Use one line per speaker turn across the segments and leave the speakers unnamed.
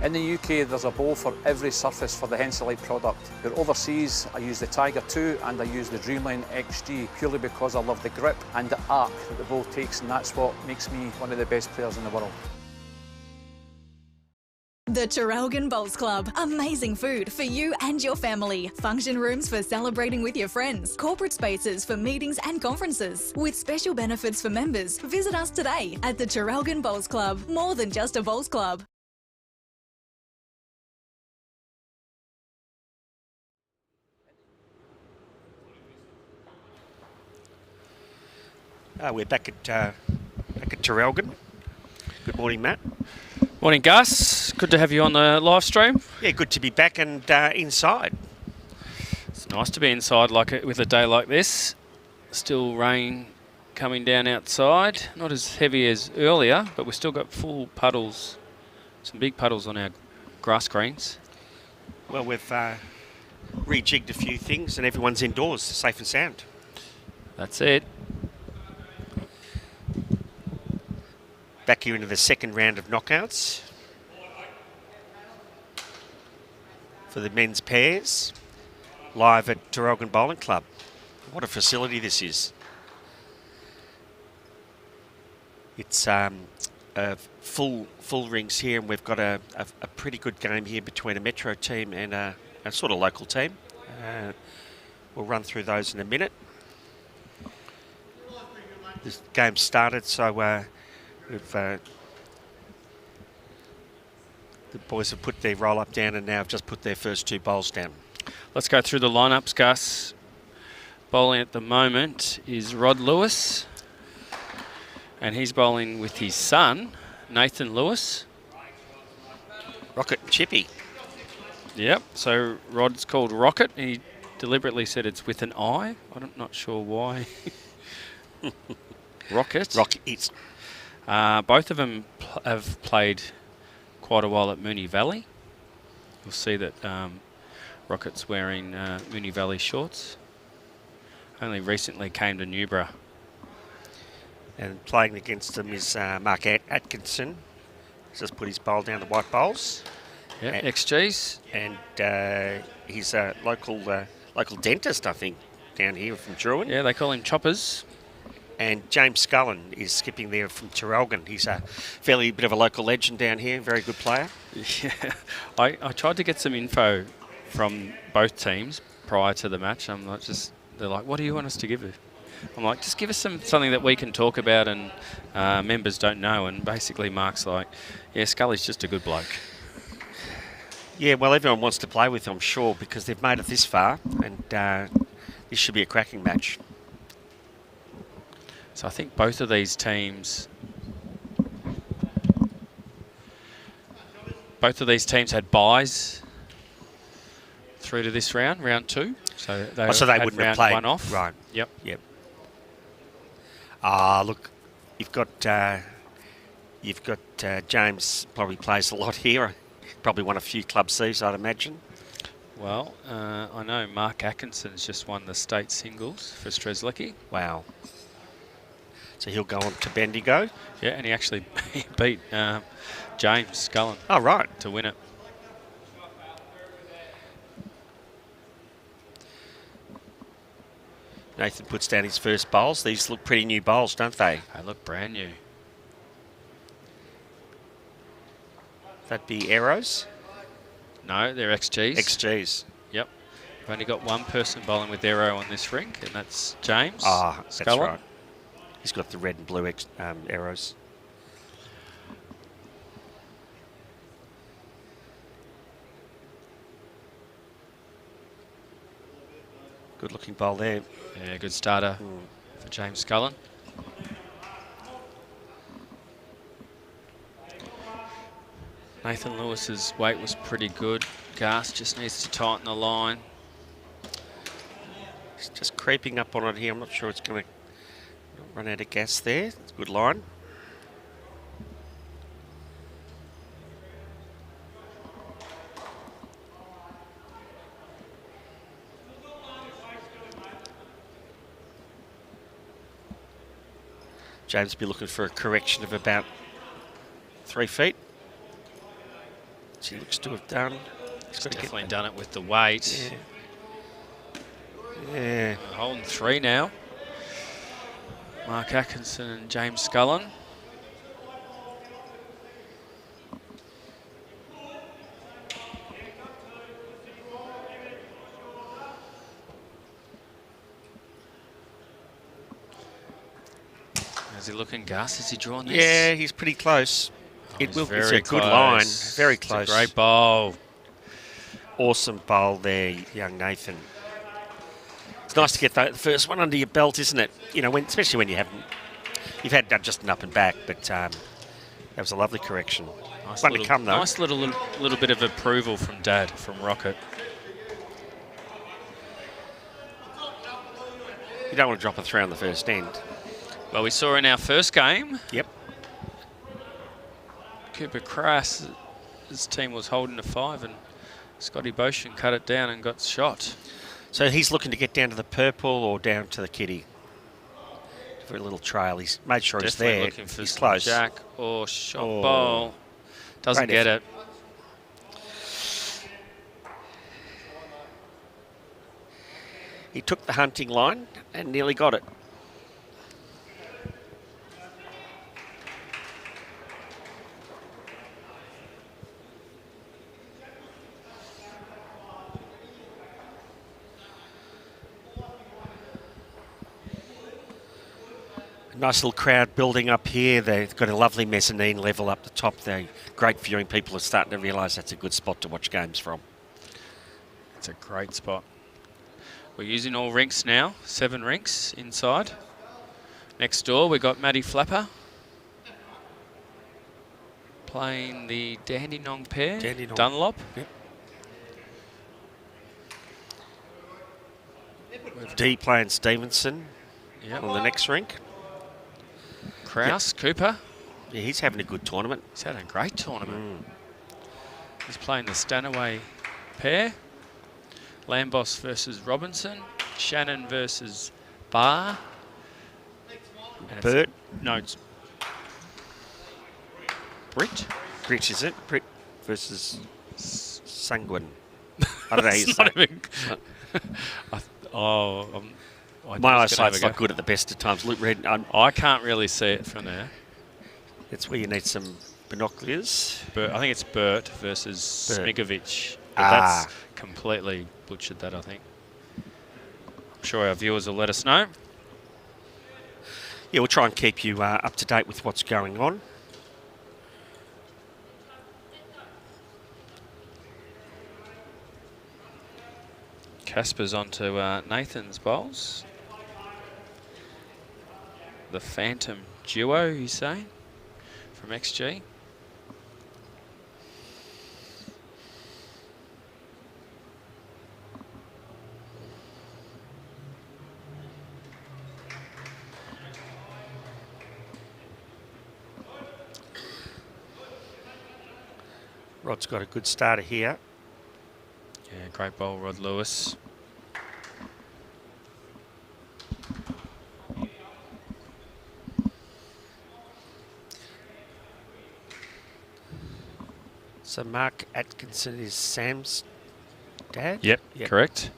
In the UK, there's a bowl for every surface for the Henselite product. Here overseas, I use the Tiger 2 and I use the Dreamline XG purely because I love the grip and the arc that the bowl takes, and that's what makes me one of the best players in the world.
The Traralgon Bowls Club. Amazing food for you and your family. Function rooms for celebrating with your friends. Corporate spaces for meetings and conferences. With special benefits for members. Visit us today at the Traralgon Bowls Club. More than just a bowls club.
We're back at Traralgon. Good morning, Matt.
Morning, Gus. Good to have you on the live stream.
Yeah, good to be back and inside.
It's nice to be inside with a day like this. Still rain coming down outside. Not as heavy as earlier, but we've still got full puddles, some big puddles on our grass greens.
Well, we've rejigged a few things and everyone's indoors, safe and sound.
That's it.
Back here into the second round of knockouts for the men's pairs, live at Traralgon Bowling Club. What a facility this is. It's full rings here, and we've got a pretty good game here between a Metro team and a sort of local team. We'll run through those in a minute. This game started, so the boys have put their roll-up down and now have just put their first two bowls down.
Let's go through the lineups, Gus. Bowling at the moment is Rod Lewis, and he's bowling with his son, Nathan Lewis.
Rocket and Chippy.
Yep, so Rod's called Rocket. He deliberately said it's with an I. I'm not sure why. Rocket.
Rocket.
Both of them have played quite a while at Moonee Valley. You'll see that Rocket's wearing Moonee Valley shorts. Only recently came to Newborough.
And playing against them is Mark Atkinson. He's just put his bowl down to white bowls.
Yeah, XGs.
And he's a local dentist, I think, down here from Druin.
Yeah, they call him Choppers.
And James Scullen is skipping there from Traralgon. He's a fairly bit of a local legend down here, very good player.
Yeah, I tried to get some info from both teams prior to the match. They're like, what do you want us to give you? I'm like, just give us something that we can talk about and members don't know. And basically Mark's like, yeah, Scully's just a good bloke.
Yeah, well, everyone wants to play with him, I'm sure, because they've made it this far, and this should be a cracking match.
So I think both of these teams had buys through to this round two. So they
wouldn't have played
one off.
Right.
Yep.
Look, you've got James probably plays a lot here. Probably won a few club C's, I'd imagine.
Well, I know Mark Atkinson's just won the state singles for Strzelecki.
Wow. So he'll go on to Bendigo.
Yeah, and he actually beat James Scullen.
Oh, right.
To win it.
Nathan puts down his first bowls. These look pretty new bowls, don't they?
They look brand new.
That'd be arrows?
No, they're XGs.
XGs.
Yep. We've only got one person bowling with arrow on this rink, and that's James.
Ah, that's
Scullin.
right. He's got the red and blue arrows. Good looking bowl there.
Yeah, good starter for James Scullin. Nathan Lewis's weight was pretty good. Gas just needs to tighten the line.
He's just creeping up on it here. I'm not sure it's going to run out of gas there. It's a good line. James will be looking for a correction of about 3 feet. which he looks to have done.
He's definitely done it with the weight.
Yeah.
Holding 3 now. Mark Atkinson and James Scullen. How's he looking, Gus? Is he drawing this?
Yeah, he's pretty close.
Oh,
It's a
very
good line. Very
It's
close.
a great bowl.
Awesome bowl there, young Nathan. It's nice to get the first one under your belt, isn't it? You know, especially when you've had just an up and back, but that was a lovely correction.
Nice
One
little,
to come, though.
Nice little bit of approval from Dad, from Rocket.
You don't want to drop a 3 on the first end.
Well, we saw in our first game,
Yep.
Cooper Crass, his team was holding a 5 and Scotty Boshin cut it down and got shot.
So he's looking to get down to the purple or down to the kitty for a little trail. He's made sure
Definitely
he's there.
looking for
He's
some
close.
jack or shot
Oh.
bowl. Doesn't
Great
get
effort.
it.
He took the hunting line and nearly got it. Nice little crowd building up here. They've got a lovely mezzanine level up the top there. Great viewing. People are starting to realise that's a good spot to watch games from.
It's a great spot. We're using all rinks now, 7 rinks inside. Next door, we got Matty Flapper playing the Dandenong pair,
Dandenong.
Dunlop.
Yep. D playing Stevenson
Yep.
on the next rink.
Kraus, Cooper.
Yeah, he's having a good tournament.
He's had a great tournament. He's playing the Stanaway pair. Lambos versus Robinson. Shannon versus Barr. And
Bert.
No, it's Britt.
Rich, is it? Britt versus Sanguine. I don't know how you
It's
say
not
it.
even- I
My
was gonna have
eyesight's
a
not good at the best of times. Look, Red,
I can't really see it from there.
it's where you need some binoculars.
I think it's Bert versus
Bert.
Smigovic. But
Ah.
that's completely butchered that, I think. I'm sure our viewers will let us know.
Yeah, we'll try and keep you up to date with what's going on.
Casper's onto Nathan's bowls. The Phantom duo, you say, from XG.
Rod's got a good starter here.
Yeah, great bowl, Rod Lewis.
So Mark Atkinson is Sam's dad?
Yep, correct.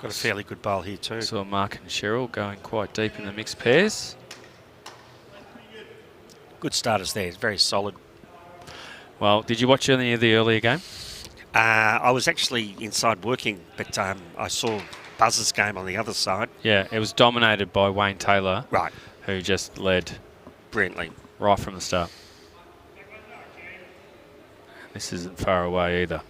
Got a fairly good bowl here too.
Saw Mark and Cheryl going quite deep in the mixed pairs.
Good starters there. It's very solid.
Well, did you watch any of the earlier game?
I was actually inside working, but I saw Buzz's game on the other side.
Yeah, it was dominated by Wayne Taylor,
Right.
who just led
Brilliantly.
right from the start. This isn't far away either.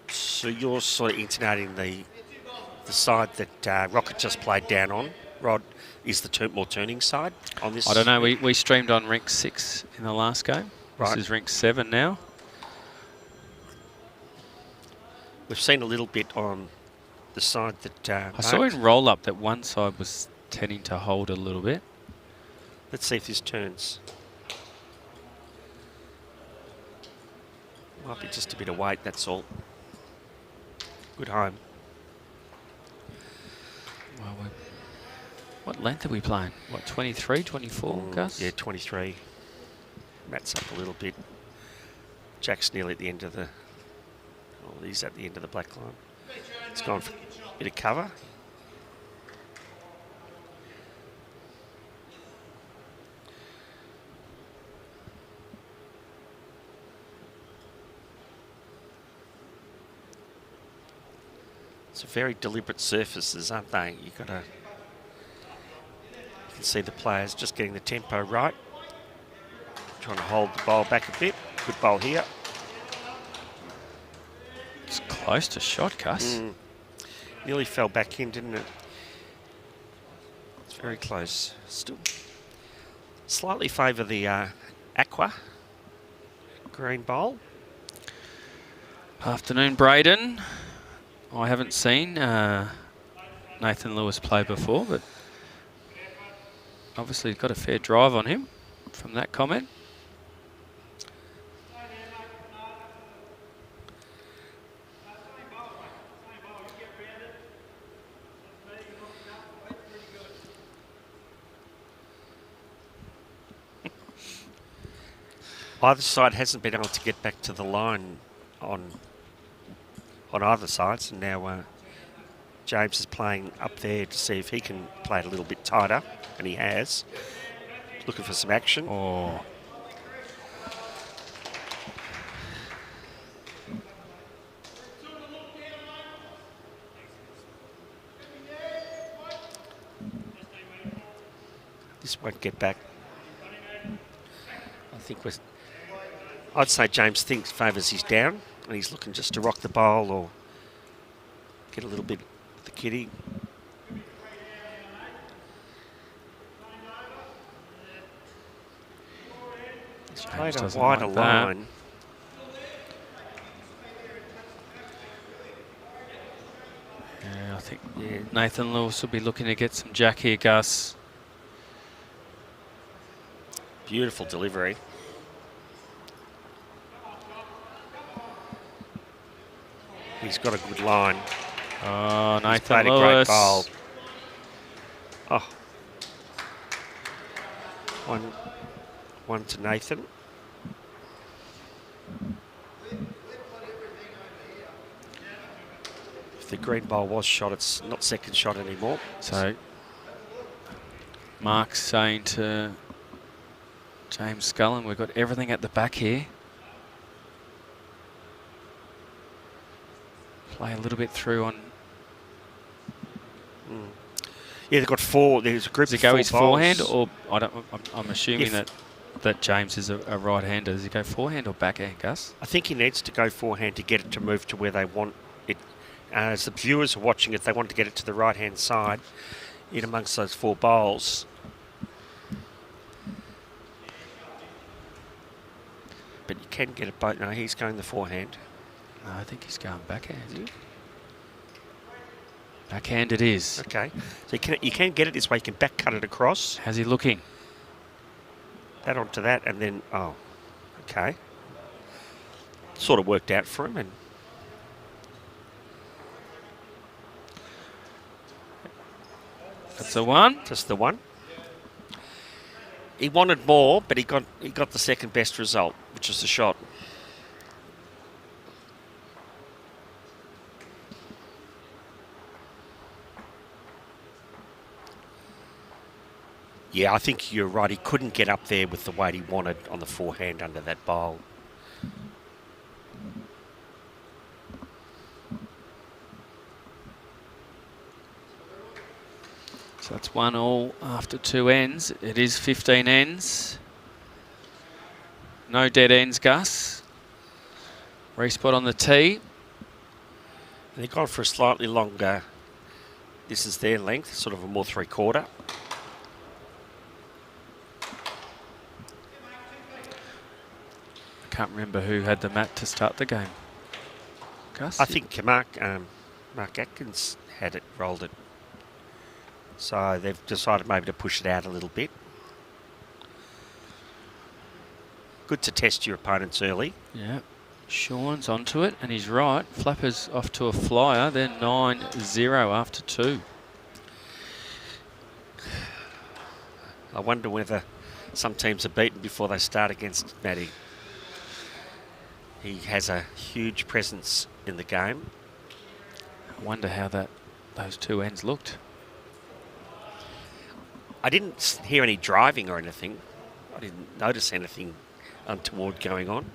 So you're sort of intonating the side that Rocket just played down on. Rod is the more turning side on this.
I don't know. We streamed on rink 6 in the last game.
Right.
This is rink 7 now.
We've seen a little bit on the side that
I saw
Mark.
in roll up that one side was tending to hold a little bit.
Let's see if this turns. Might be just a bit of weight, that's all. Good home.
Well, What length are we playing? What, 23, 24, Gus?
Yeah, 23. Matt's up a little bit. Jack's nearly at the end of the... Oh, he's at the end of the black line. It's gone for a bit of cover. It's very deliberate surfaces, aren't they? You've got to... You can see the players just getting the tempo right. Trying to hold the bowl back a bit. Good bowl here.
It's close to shot, Gus.
Nearly fell back in, didn't it? It's very close. Still slightly favour the aqua green bowl.
Afternoon, Braden. I haven't seen Nathan Lewis play before, but obviously got a fair drive on him from that comment.
Either side hasn't been able to get back to the line on either sides, and now James is playing up there to see if he can play it a little bit tighter, and he has. Looking for some action.
Oh.
This won't get back. I think I'd say James favours his down, and he's looking just to rock the bowl or get a little bit of the kitty. He's played a wider line.
Yeah, I think Nathan Lewis will be looking to get some jack here, Gus.
Beautiful delivery. He's got a good line.
Oh,
He's
Nathan
played a
Lewis.
great bowl. Oh. One to Nathan. If the green bowl was shot, it's not second shot anymore.
So Mark's saying to James Scullen, we've got everything at the back here. Play a little bit through on.
Yeah, they've got four. There's a group
Does
of
he go
four
his
bowls.
forehand, or I'm assuming that James is a right-hander. Does he go forehand or backhand, Gus?
I think he needs to go forehand to get it to move to where they want it. As the viewers are watching it, they want to get it to the right-hand side in amongst those four bowls. But you can get it both. No, he's going the forehand.
No, I think he's going backhand. Backhand it is.
Okay. So you can get it this way. You can back cut it across.
How's he looking?
That onto that, and then, oh, okay. Sort of worked out for him. And
that's a one.
just the one. He wanted more, but he got the second best result, which was the shot. Yeah, I think you're right. He couldn't get up there with the weight he wanted on the forehand under that bowl.
So that's 1-1 after 2 ends. It is 15 ends. No dead ends, Gus. Respot on the tee.
They've gone for a slightly longer. This is their length, sort of a more 3/4.
Can't remember who had the mat to start the game. Gus?
I think Mark Atkins had it, rolled it. So they've decided maybe to push it out a little bit. Good to test your opponents early.
Yeah. Sean's onto it, and he's right. Flapper's off to a flyer. They're 9-0 after 2.
I wonder whether some teams are beaten before they start against Matty. He has a huge presence in the game.
I wonder how those two ends looked.
I didn't hear any driving or anything. I didn't notice anything untoward going on.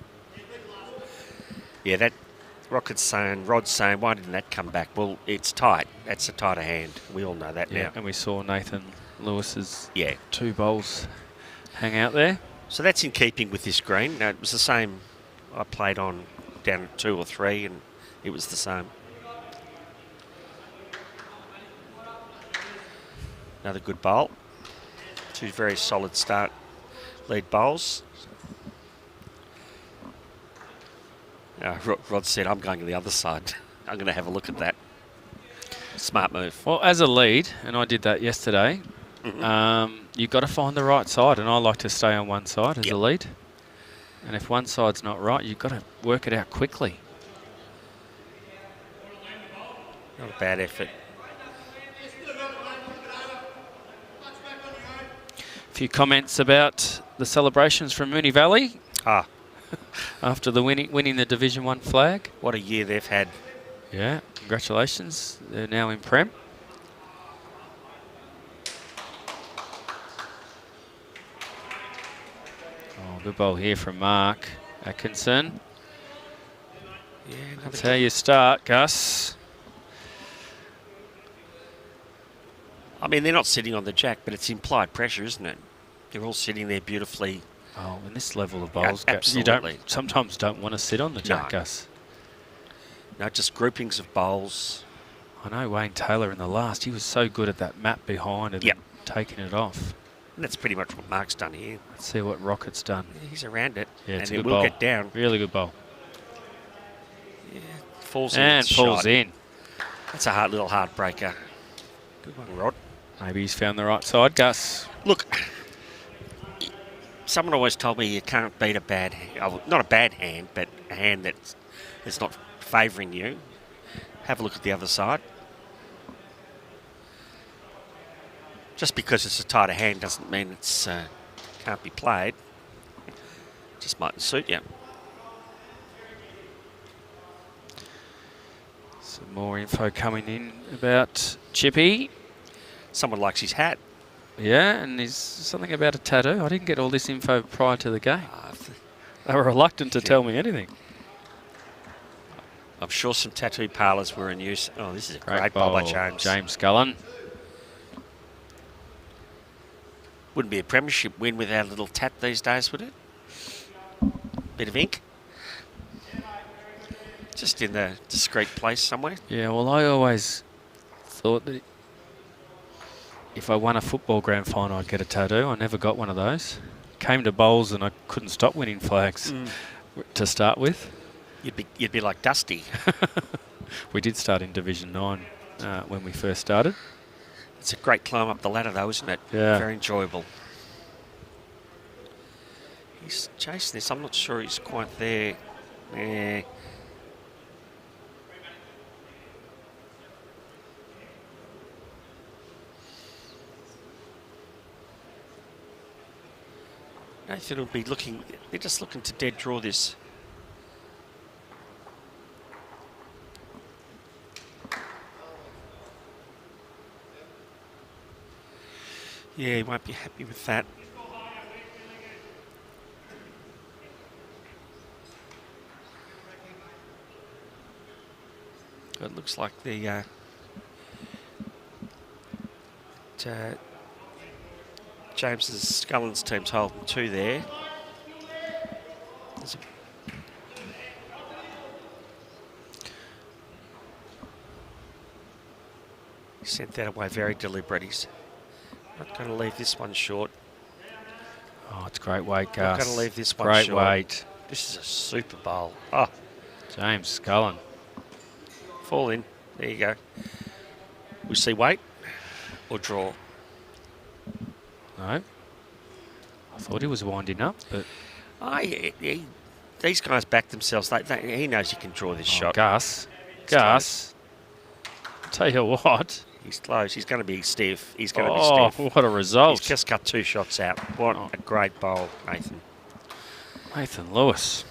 Yeah, that Rod's saying, why didn't that come back? Well, it's tight. That's a tighter hand. We all know that now.
And we saw Nathan Lewis's
2
bowls hang out there.
So that's in keeping with this green. Now, it was the same I played on down at 2 or 3, and it was the same. Another good bowl. 2 very solid start lead bowls. Rod said, I'm going to the other side. I'm going to have a look at that. Smart move.
Well, as a lead, and I did that yesterday, you've got to find the right side, and I like to stay on one side as a lead. And if one side's not right, you've got to work it out quickly.
Not a bad effort.
A few comments about the celebrations from Moonee Valley. After the winning the Division 1 flag.
What a year they've had.
Yeah, congratulations. They're now in Prem. Oh, good ball here from Mark Atkinson.
Yeah,
that's how you start, Gus.
I mean, they're not sitting on the jack, but it's implied pressure, isn't it? They're all sitting there beautifully.
Oh, and this level of bowls,
absolutely.
You sometimes don't want to sit on the jack, Gus.
No, just groupings of bowls.
I know Wayne Taylor in the last, he was so good at that map behind and then taking it off.
And that's pretty much what Mark's done here.
Let's see what Rocket's done.
Yeah, he's around it.
Yeah, it's
and
a
it
good
will
bowl.
Get down.
Really good bowl.
Yeah, falls in.
And falls
shot.
in.
That's a little heartbreaker. Good one, Rod.
Maybe he's found the right side, Gus.
Look, someone always told me you can't beat a bad hand. Not a bad hand, but a hand that's not favouring you. Have a look at the other side. Just because it's a tighter hand doesn't mean it's can't be played. Just mightn't suit you.
Some more info coming in about Chippy.
Someone likes his hat.
Yeah, and there's something about a tattoo. I didn't get all this info prior to the game. They were reluctant to tell me anything.
I'm sure some tattoo parlours were in use. Oh, this is a great bowl by James.
James Scullin.
Wouldn't be a premiership win without a little tat these days, would it? Bit of ink. Just in the discreet place somewhere.
Yeah, well, I always thought that if I won a football grand final, I'd get a tattoo. I never got one of those. Came to bowls and I couldn't stop winning flags to start with.
You'd be like Dusty.
We did start in Division 9 when we first started.
It's a great climb up the ladder though, isn't it?
Yeah.
Very enjoyable. He's chasing this. I'm not sure he's quite there. Yeah. Nathan will be looking, they're just looking to dead draw this. Yeah, he won't be happy with that. It looks like the James's Scullen's team's holding 2 there. He sent that away very deliberate. He's not going to leave this one short.
Oh, it's great weight, Gus.
Not going to leave this one
great
short.
Weight.
This is a super bowl. Oh,
James Scullin.
Fall in. There you go. We see weight or draw.
No. I thought he was winding up, but...
These guys back themselves. He knows he can draw this shot.
Gus. I'll tell you what.
He's close. He's going to be stiff. He's going to be stiff.
Oh, what a result.
He's just cut 2 shots out. What a great bowl, Nathan.
Nathan Lewis.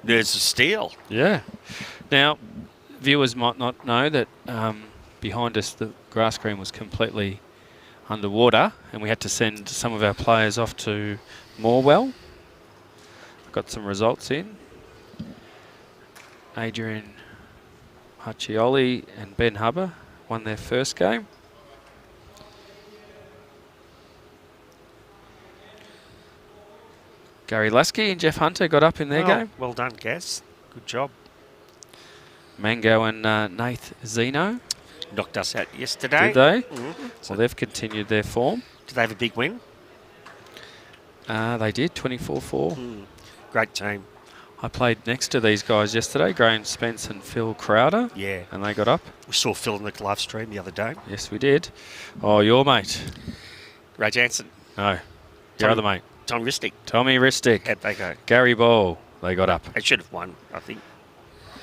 There's a steal.
Yeah. Now, viewers might not know that behind us the grass green was completely underwater and we had to send some of our players off to Morwell. Got some results in. Adrian Haccioli and Ben Hubber won their first game. Gary Lasky and Jeff Hunter got up in their game.
Well done, Gaz. Good job.
Mango and Nath Zeno.
Knocked us out yesterday.
Did they?
Mm-hmm.
Well, they've continued their form.
Did they have a big win?
They did, 24-4.
Great team.
I played next to these guys yesterday, Graham Spence and Phil Crowder.
Yeah.
And they got up.
We saw Phil in the live stream the other day.
Yes, we did. Oh, your mate.
Ray Jansen.
No, your other mate.
Tom Ristic.
Tommy Ristic.
How'd they go?
Gary Ball. They got up.
They should have won, I think.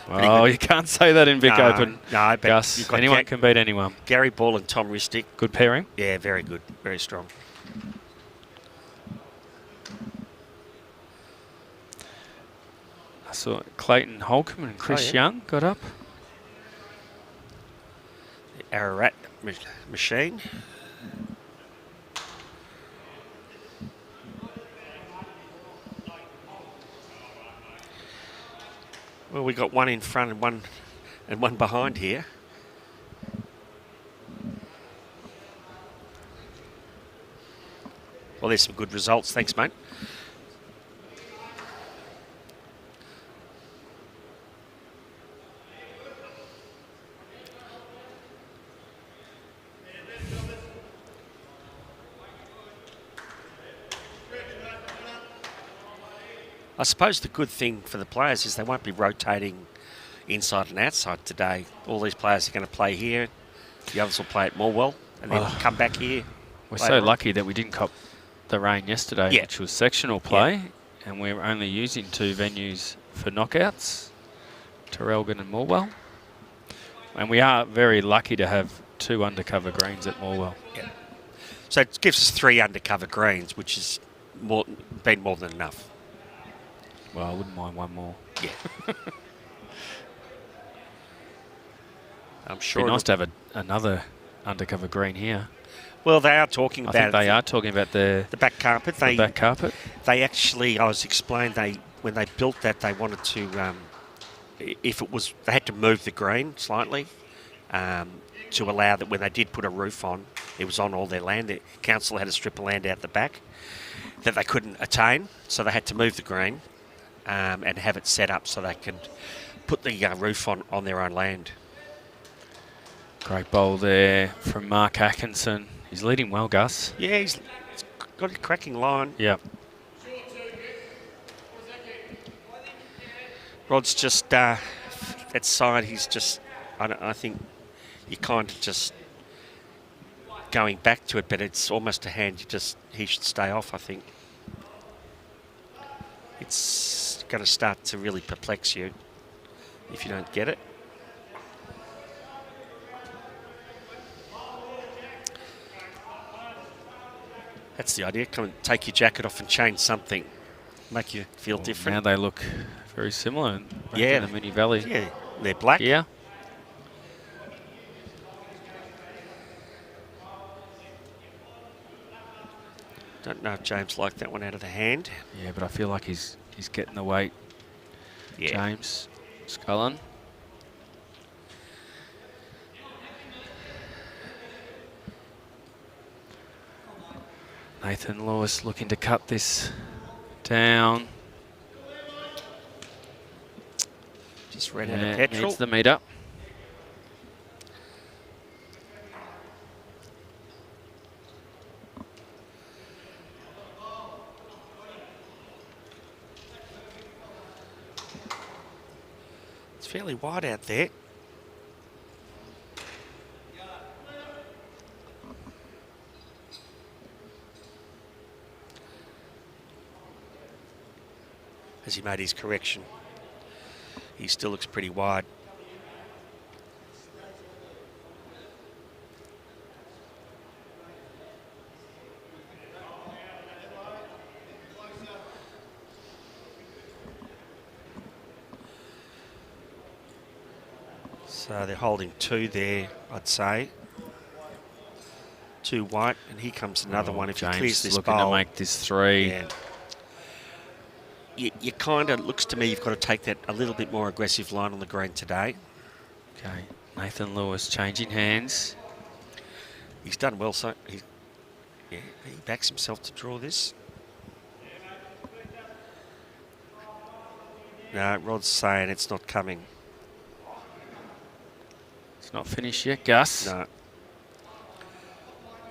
Oh, you can't say that in Vic Open.
No, but
Gus, anyone can beat anyone.
Gary Ball and Tom Ristic.
Good pairing.
Yeah, very good. Very strong.
I saw Clayton Holcomb and Chris Young got up.
The Ararat machine. Well, we got one in front and one behind here. Well, there's some good results. Thanks, mate. I suppose the good thing for the players is they won't be rotating inside and outside today. All these players are going to play here. The others will play at Morwell and then come back here.
We're so lucky that we didn't cop the rain yesterday, which was sectional play, and we're only using 2 venues for knockouts, Traralgon and Morwell. And we are very lucky to have 2 undercover greens at Morwell.
Yeah. So it gives us 3 undercover greens, which has been more than enough.
Well, I wouldn't mind one more.
Yeah. I'm sure.
It'd be nice to have another undercover green here.
Well, they are talking about.
I think they are talking about the
back carpet.
The back carpet.
They actually, I was explained, when they built that, they wanted to, if it was, they had to move the green slightly to allow that when they did put a roof on, it was on all their land. The council had a strip of land out the back that they couldn't attain, so they had to move the green and have it set up so they could put the roof on their own land.
Great bowl there from Mark Atkinson. He's leading well, Gus.
Yeah, he's got a cracking line.
Yep.
Rod's just that side. He's just. I think you're kind of just going back to it, but it's almost a hand. He should stay off. I think it's going to start to really perplex you if you don't get it. That's the idea. Come and take your jacket off and change something. Make you feel different.
Now they look very similar back in the Moonee Valley.
Yeah, they're black.
Yeah.
Don't know if James liked that one out of the hand.
Yeah, but I feel like he's getting the weight.
Yeah.
James Scullen. Nathan Lewis looking to cut this down.
Just ran out of petrol.
Needs the meter.
It's fairly wide out there. As he made his correction, he still looks pretty wide. So they're holding 2 there, I'd say. 2 white, and here comes another one. If
James
he clears this
looking
bowl,
to make this 3.
yeah. You kind of, looks to me, you've got to take that a little bit more aggressive line on the green today.
Okay, Nathan Lewis changing hands.
He's done well, so he backs himself to draw this. No, Rod's saying it's not coming.
It's not finished yet, Gus.
No.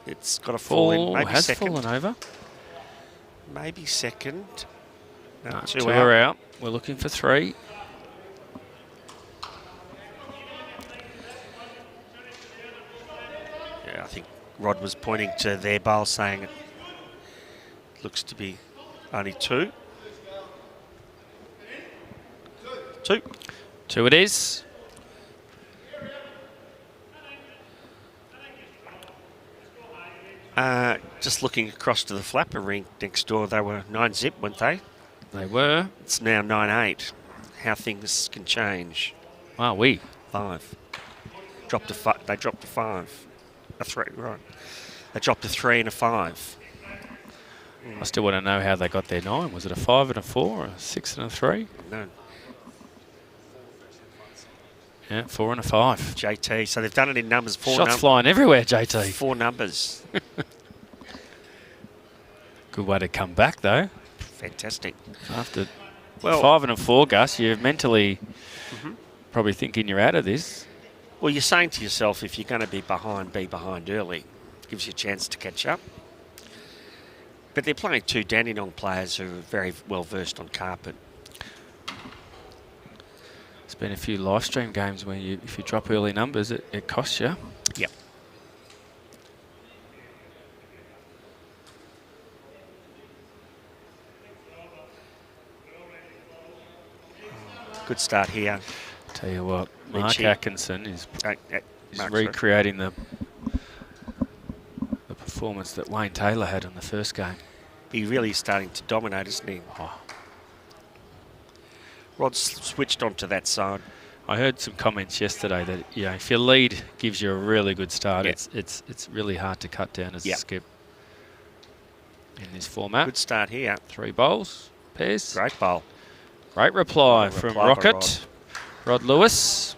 It's got to fall in. Maybe
has
second.
fallen over.
Maybe second. No,
No,
2
2
out.
are out. We're looking for 3.
Yeah, I think Rod was pointing to their bowl, saying it looks to be only 2. 2.
2 it is.
Just looking across to the flapper ring next door, they were 9-zip, weren't they?
They were.
It's now 9-8. How things can change.
Wow, we.
5. Dropped to 5. They dropped to 5. A 3, right. They dropped to 3 and a 5.
I still want to know how they got their 9. Was it a 5 and a 4 or a 6 and a 3?
No.
Yeah, 4 and a 5.
JT. So they've done it in numbers. 4
Shots flying everywhere, JT.
4 numbers.
Good way to come back, though.
Fantastic.
After
Well,
5 and a 4, Gus, you're mentally probably thinking you're out of this.
well, you're saying to yourself, if you're going to be behind early. Gives you a chance to catch up. But they're playing 2 Dandenong players who are very well versed on carpet.
There's been a few live stream games where if you drop early numbers, it costs you.
Yep. Good start here.
Tell you what, Mark
Richie.
Atkinson is
Mark's
recreating the performance that Wayne Taylor had in the first game.
He really is starting to dominate, isn't he?
Oh.
Rod's switched onto that side.
I heard some comments yesterday that if your lead gives you a really good start,
Yeah.
it's really hard to cut down as
Yeah.
a skip in this format.
Good start here.
3 bowls, pairs.
Great bowl.
Great reply
Great
from
reply by
Rocket. Rod Lewis.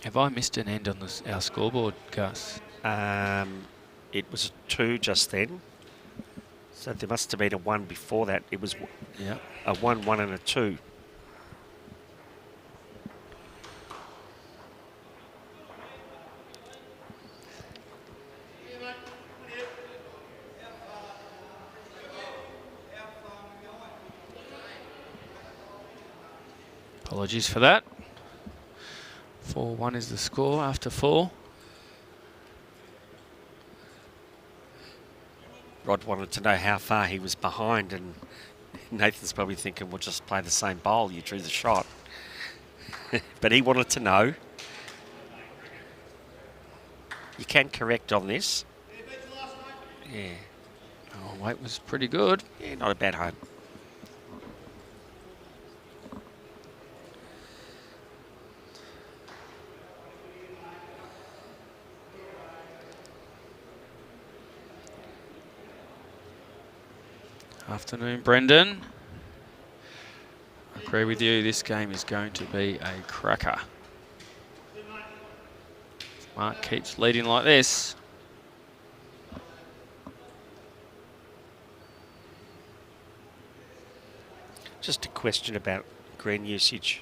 Have I missed an end on our scoreboard, Gus?
It was a 2 just then. So there must have been a 1 before that. It was
Yeah.
a 1, 1 and a 2.
Apologies for that. 4-1 is the score after 4.
Rod wanted to know how far he was behind, and Nathan's probably thinking, we'll just play the same bowl. You drew the shot. But he wanted to know. You can correct on this. Yeah.
Oh, weight was pretty good.
Yeah, not a bad home.
Afternoon, Brendan. I agree with you. This game is going to be a cracker. If Mark keeps leading like this.
Just a question about green usage.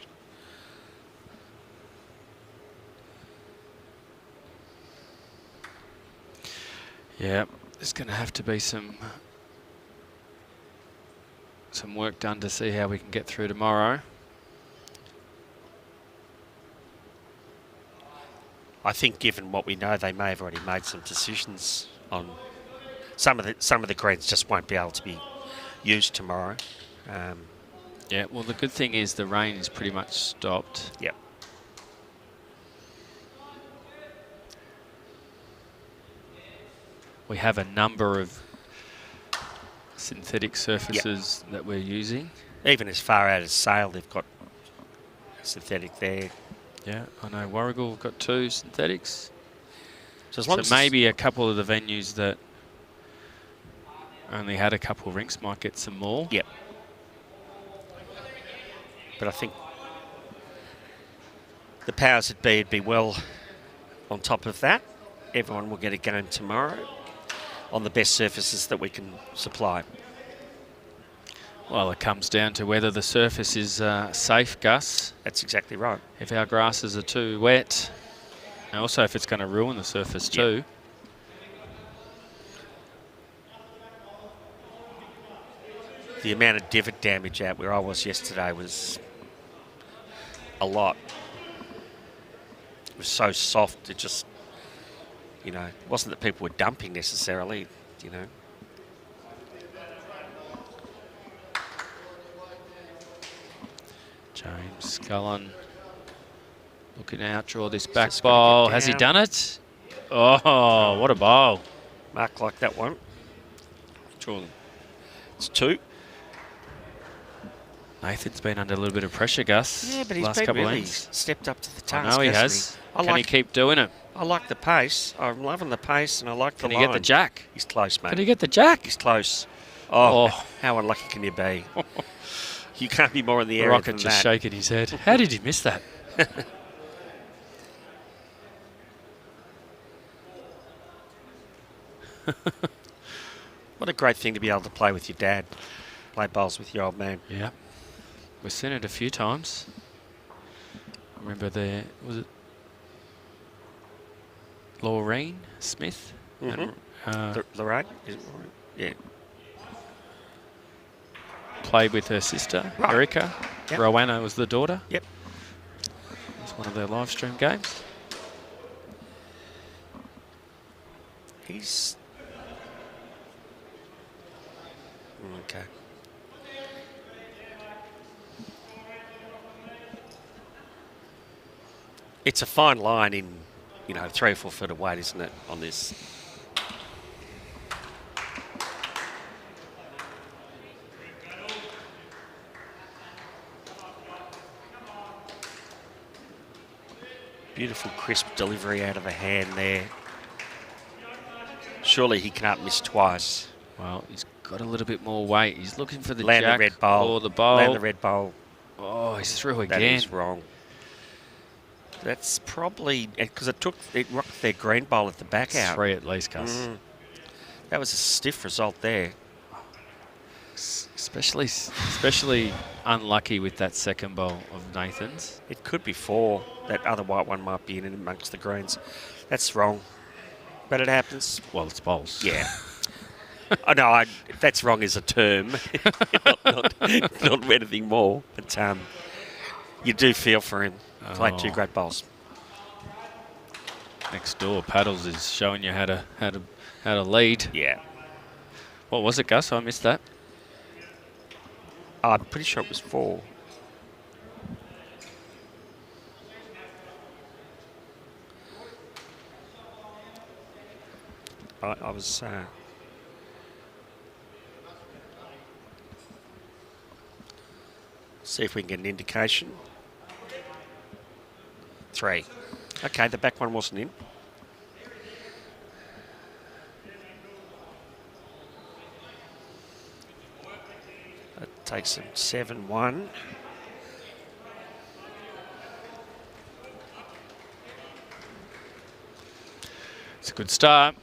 Yeah, there's going to have to be some work done to see how we can get through tomorrow.
I think, given what we know, they may have already made some decisions on some of the greens. Just won't be able to be used tomorrow.
Yeah, well, the good thing is the rain is pretty much stopped.
Yep.
We have a number of synthetic surfaces that we're using.
Even as far out as Sale, they've got synthetic there.
Yeah, I know Warragul have got 2 synthetics.
So, as long as
maybe a couple of the venues that only had a couple of rinks might get some more.
Yep. But I think the powers that be would be well on top of that. Everyone will get a game tomorrow on the best surfaces that we can supply.
Well, it comes down to whether the surface is safe, Gus.
That's exactly right.
If our grasses are too wet, and also if it's going to ruin the surface too.
The amount of divot damage out where I was yesterday was a lot. It was so soft, it just, you know, it wasn't that people were dumping necessarily, you know.
James Scullen looking out, draw this back bowl. Has he done it? Oh, what a bowl.
Mark like that one. Draw. It's 2.
Nathan's been under a little bit of pressure, Gus.
Yeah, but he's been really stepped up to the task.
I know he has. Can he keep doing it?
I like the pace. I'm loving the pace, and I like the line.
Can he get the jack?
He's close, mate.
Can he get the jack?
He's close. Oh, how unlucky can you be? You can't be more in the area
Rocket
than
just
that.
shaking his head. How did he miss that?
What a great thing to be able to play with your dad. Play bowls with your old man.
Yeah. We've seen it a few times. I remember was it Laureen Smith?
Mm-hmm. Lorraine? Yeah.
Played with her sister, Erica.
Yep.
Rowanna was the daughter.
Yep.
It was one of their live stream games.
He's... Okay. It's a fine line in, you know, 3 or 4 foot of weight, isn't it, on this? Beautiful crisp delivery out of the hand there. Surely he can't miss twice.
Well, he's got a little bit more weight. He's looking for the
Land
jack
the red bowl.
or the bowl.
Land the red bowl.
Oh, he's through again.
That is wrong. That's probably because it rocked their green bowl at the back out.
3 at least, Gus.
That was a stiff result there.
Especially unlucky with that second bowl of Nathan's.
It could be 4. That other white one might be in amongst the greens. That's wrong, but it happens.
Well, it's bowls.
Yeah. I know. That's wrong as a term, not anything more. But you do feel for him. Played 2 great bowls.
Next door, Paddles is showing you how to lead.
Yeah.
What was it, Gus? I missed that.
I'm pretty sure it was 4. I was... see if we can get an indication. 3. Okay, the back one wasn't in. That takes him 7-1.
It's a good start.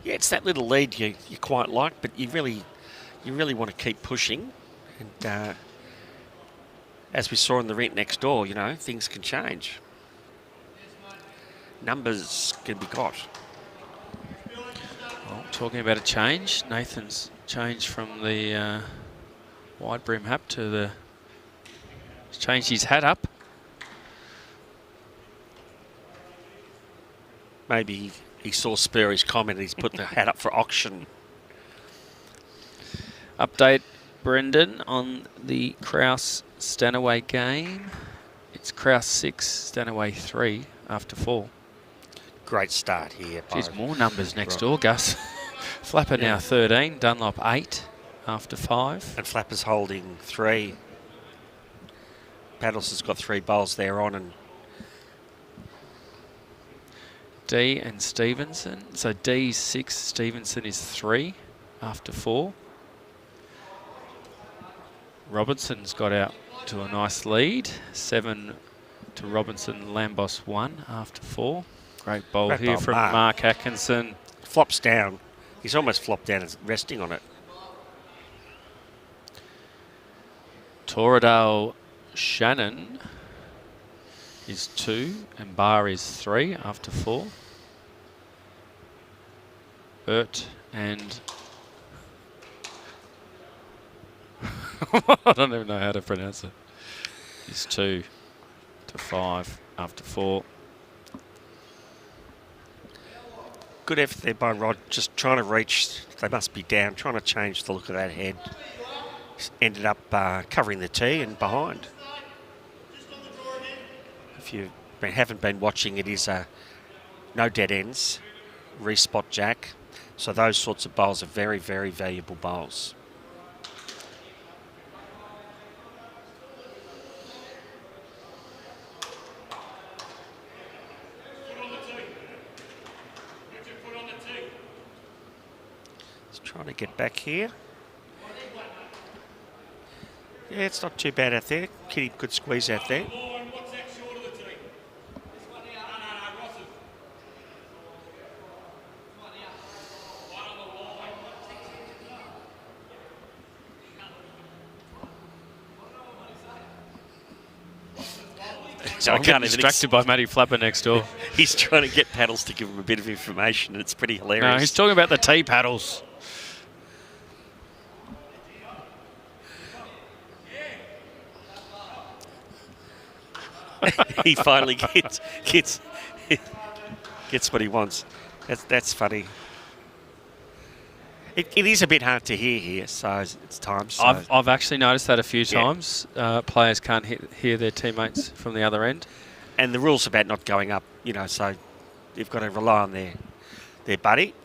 Yeah, it's that little lead you quite like, but you really want to keep pushing. And as we saw in the rink next door, you know, things can change. Numbers can be got.
Well, talking about a change, Nathan's changed from the wide brim hat to he's changed his hat up.
Maybe he saw Spurry's comment and he's put the hat up for auction.
Update, Brendan, on the Kraus Stanaway game. It's Kraus 6, Stanaway 3 after 4.
Great start here.
Geez, more numbers next door, Gus. Flapper now 13, Dunlop 8 after 5.
And Flapper's holding 3. Paddles has got 3 bowls there on, and
D and Stevenson. So D's 6, Stevenson is 3 after 4. Robertson's got out to a nice lead. 7 to Robinson, Lambos 1 after 4. Great bowl here from Mark Atkinson.
Flops down. He's almost flopped down and resting on it.
Torradale Shannon is 2 and Barr is 3 after 4. Burt and I don't even know how to pronounce it. Is 2 to 5 after 4.
Good effort there by Rod, just trying to reach. They must be down, trying to change the look of that head. Ended up covering the tee and behind. If you haven't been watching, it is no dead ends, respot jack. So those sorts of bowls are very, very valuable bowls. Just trying to get back here. Yeah, it's not too bad out there. Kitty could squeeze out there.
So I'm getting distracted by Matty Flapper next door.
He's trying to get Paddles to give him a bit of information. It's pretty hilarious.
No, he's talking about the tee paddles.
He finally gets what he wants. That's funny. It is a bit hard to hear here, so it's time. So.
I've actually noticed that a few times. Players can't hear their teammates from the other end.
And the rules about not going up, so you've got to rely on their buddy.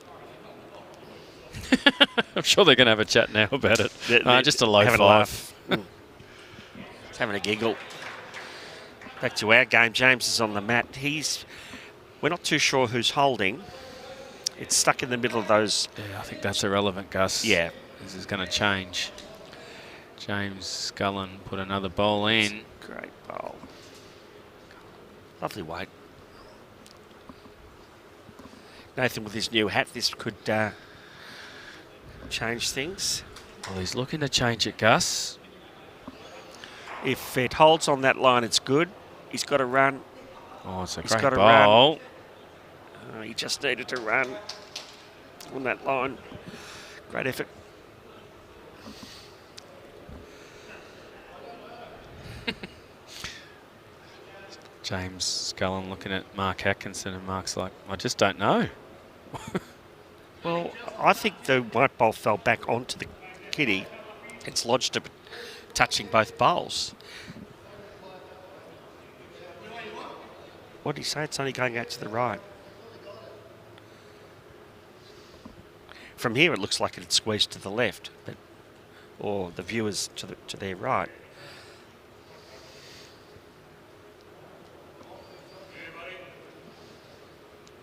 I'm sure they're going to have a chat now about it. Just a low
having
five.
He's having a giggle. Back to our game. James is on the mat. We're not too sure who's holding. It's stuck in the middle of those.
Yeah, I think that's irrelevant, Gus.
Yeah.
This is going to change. James Scullen put another bowl in.
Great bowl. Lovely weight. Nathan with his new hat, this could change things.
Well, he's looking to change it, Gus.
If it holds on that line, it's good. He's got to run.
Oh, it's a
He's
great
got to
bowl.
He just needed to run on that line. Great effort.
James Scullen looking at Mark Atkinson, and Mark's like, I just don't know.
Well, I think the white bowl fell back onto the kitty. It's lodged touching both bowls. What did he say? It's only going out to the right. From here, it looks like it's squeezed to the left, or the viewers to their right.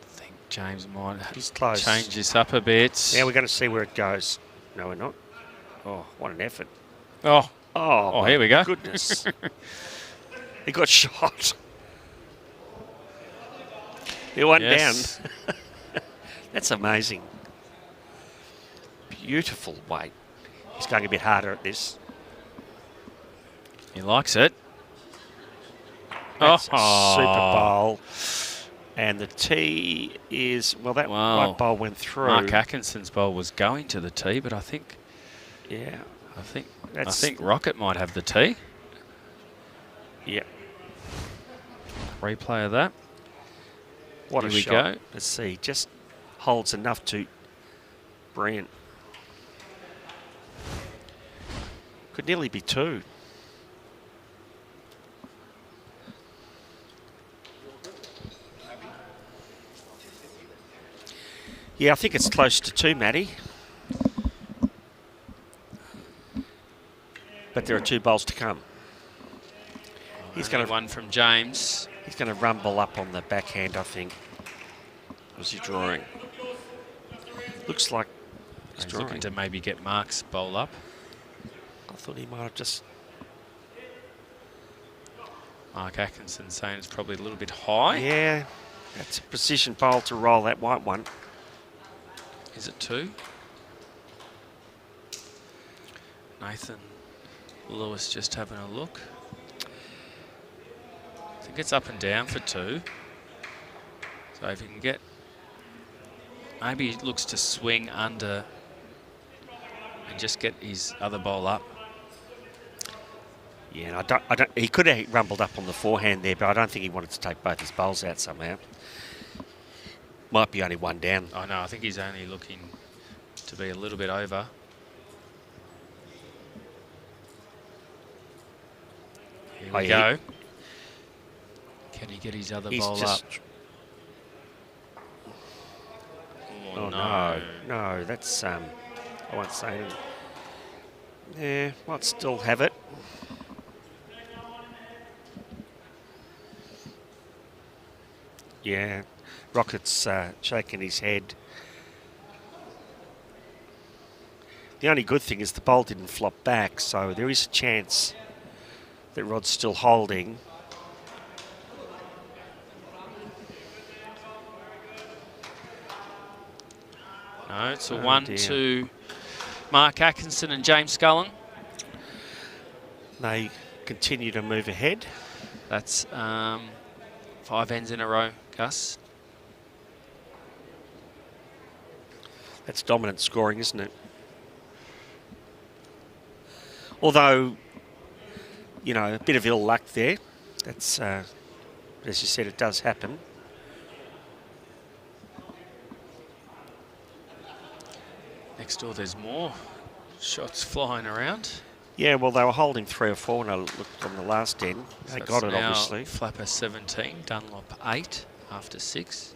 I think James might
He's close.
Change this up a bit.
Now we're going to see where it goes. No, we're not. Oh, what an effort.
Oh, here we go.
Goodness. He got shot. He went down. That's amazing. Beautiful weight. He's going a bit harder at this.
He likes it.
That's a super bowl. And the tee is, well, that white bowl went through.
Mark Atkinson's bowl was going to the tee, but I think, I think Rocket might have the tee.
Yeah.
Replay of that.
What
Here
a
we
shot.
go.
Let's see. Just holds enough to. Brilliant. Could nearly be 2. Yeah, I think it's close to 2, Matty. But there are 2 bowls to come. He's going to
one from James.
He's going to rumble up on the backhand, I think. Was he drawing? Looks like
he's looking to maybe get Mark's bowl up.
I thought he might have just...
Mark Atkinson saying it's probably a little bit high.
Yeah, that's a precision bowl to roll that white one.
Is it 2? Nathan Lewis just having a look. I think it's up and down for 2. So if he can get... Maybe he looks to swing under and just get his other bowl up.
Yeah, I don't. He could have rumbled up on the forehand there, but I don't think he wanted to take both his bowls out somehow. Might be only 1 down.
I know, I think he's only looking to be a little bit over. Here we go. Can he get his other bowl up?
Oh, no. No, that's... I won't say anything. Yeah, might still have it. Yeah, Rocket's shaking his head. The only good thing is the bowl didn't flop back, so there is a chance that Rod's still holding.
No, it's a 1 to Mark Atkinson and James Scullen.
They continue to move ahead.
That's 5 ends in a row, Gus.
That's dominant scoring, isn't it? Although, you know, a bit of ill luck there. That's, as you said, it does happen.
Next door, there's more shots flying around.
Yeah, well, they were holding 3 or 4 when I looked on the last end.
So
they got it,
now
obviously.
Flapper 17, Dunlop 8 after 6.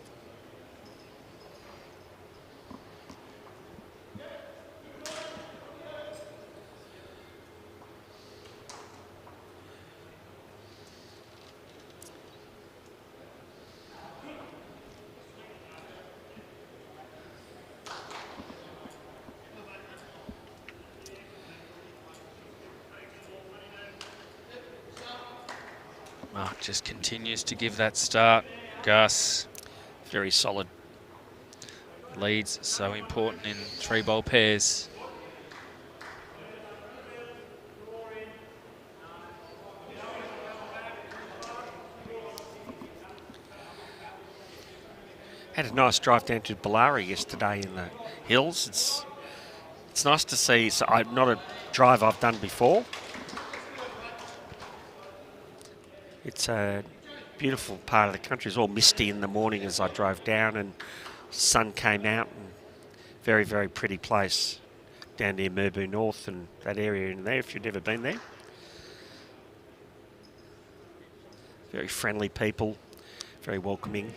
Mark just continues to give that start. Gus.
Very solid.
Leads so important in 3-bowl pairs.
Had a nice drive down to Ballari yesterday in the hills. It's nice to see. So not a drive I've done before. It's a beautiful part of the country. It's all misty in the morning as I drove down, and sun came out. And very, very pretty place down near Merbau North and that area in there, if you've never been there. Very friendly people, very welcoming.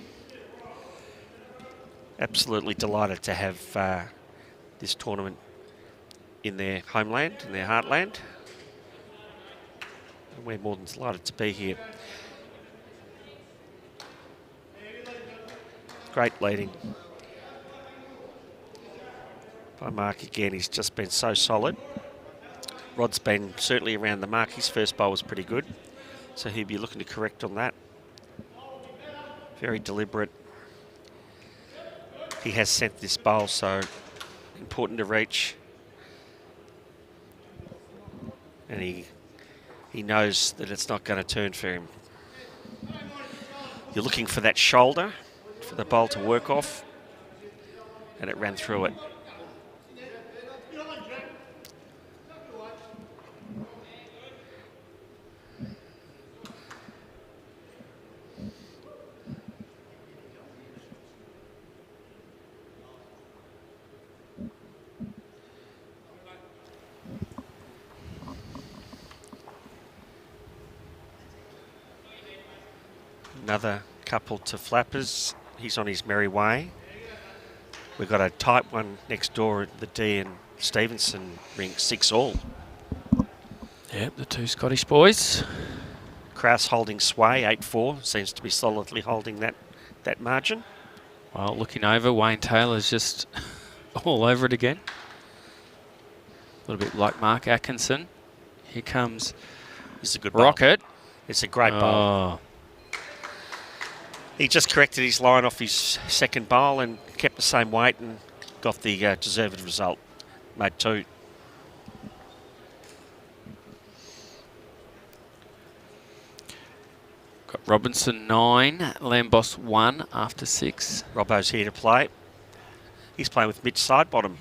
Absolutely delighted to have this tournament in their homeland, in their heartland. And we're more than delighted to be here. Great leading by Mark again. He's just been so solid. Rod's been certainly around the mark. His first bowl was pretty good, so he'll be looking to correct on that. Very deliberate. He has sent this bowl, so important to reach. And he knows that it's not going to turn for him. You're looking for that shoulder for the bowl to work off, and it ran through it. Another couple to Flappers. He's on his merry way. We've got a tight one next door at the D and Stevenson ring, 6-all.
Yep, the two Scottish boys.
Kraus holding sway, 8-4. Seems to be solidly holding that margin.
Well, looking over, Wayne Taylor's just all over it again. A little bit like Mark Atkinson. Here comes
It's a good bowl.
Rocket.
It's a great bowl. He just corrected his line off his second bowl and kept the same weight and got the deserved result. Made 2.
Got Robinson 9, Lambos 1 after 6.
Robbo's here to play. He's playing with Mitch Sidebottom,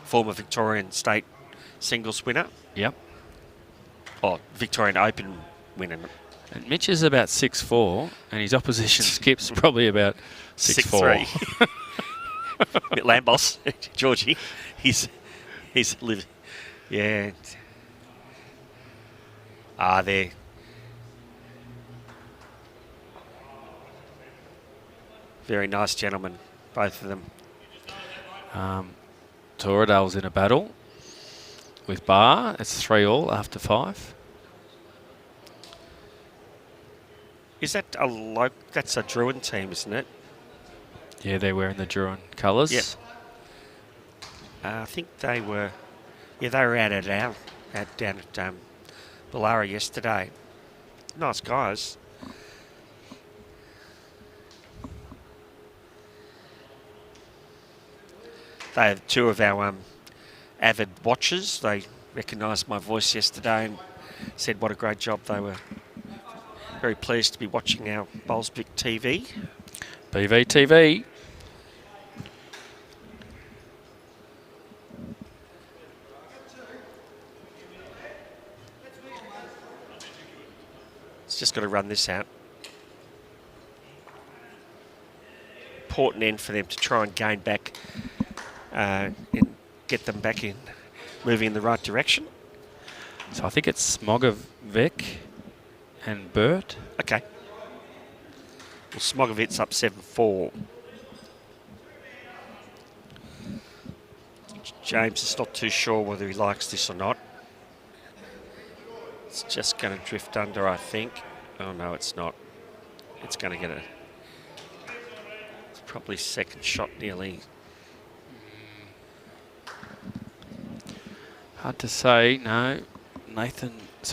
former Victorian state singles winner.
Yep.
Or Victorian Open winner.
And Mitch is about 6'4", and his opposition Skip's probably about 6'4".
6'3". Lambos, Georgie, he's lived. Yeah. They're very nice gentlemen, both of them.
Torradale's in a battle with Barr. It's 3-all after 5.
Is that that's a Druin team, isn't it?
Yeah, they're wearing the Druin colours.
Yep. I think they were. Yeah, they were down at Ballara yesterday. Nice guys. They have 2 of our avid watchers. They recognised my voice yesterday and said what a great job. They were very pleased to be watching our Bowlsvic TV.
BVTV.
It's just got to run this out. Important end for them to try and gain back and get them back in, moving in the right direction.
So I think it's Smogovic and Burt.
Okay. Well, Smogovic's up 7-4. James is not too sure whether he likes this or not. It's just going to drift under, I think. Oh, no, it's not. It's going to get it's probably second shot nearly.
Hard to say. No.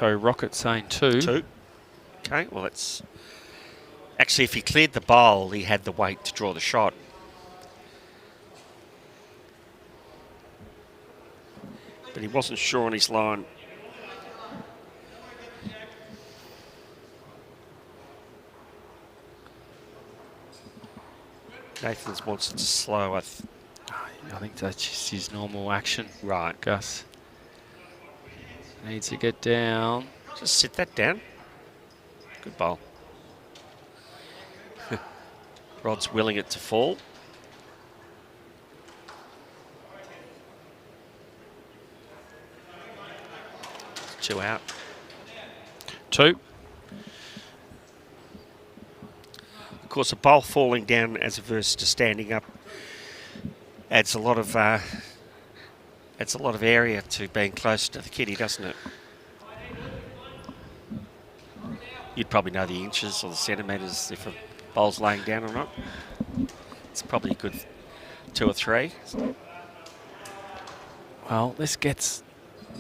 Rocket saying 2.
2. Okay, well, it's... Actually, if he cleared the bowl, he had the weight to draw the shot. But he wasn't sure on his line. Nathan's wants it to slow. I
think that's just his normal action.
Right.
Gus needs to get down.
Just sit that down. Good bowl. Rod's willing it to fall. It's 2 out.
2.
Of course, a bowl falling down as opposed to standing up adds a lot of area to being close to the kitty, doesn't it? You'd probably know the inches or the centimetres if a bowl's laying down or not. It's probably a good 2 or 3.
Well, this gets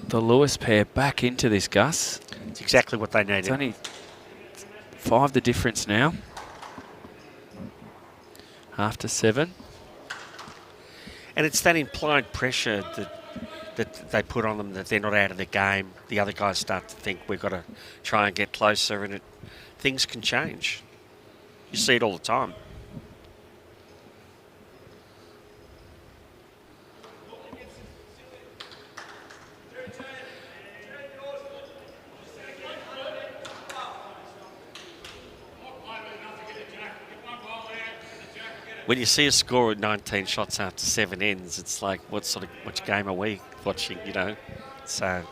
the Lewis pair back into this, Gus.
It's exactly what they needed.
It's only 5 the difference now. After 7.
And it's that implied pressure that they put on them that they're not out of the game. The other guys start to think we've got to try and get closer, and things can change. You see it all the time. When you see a score of 19 shots after 7 ends, it's like, which game are we watching, you know? So,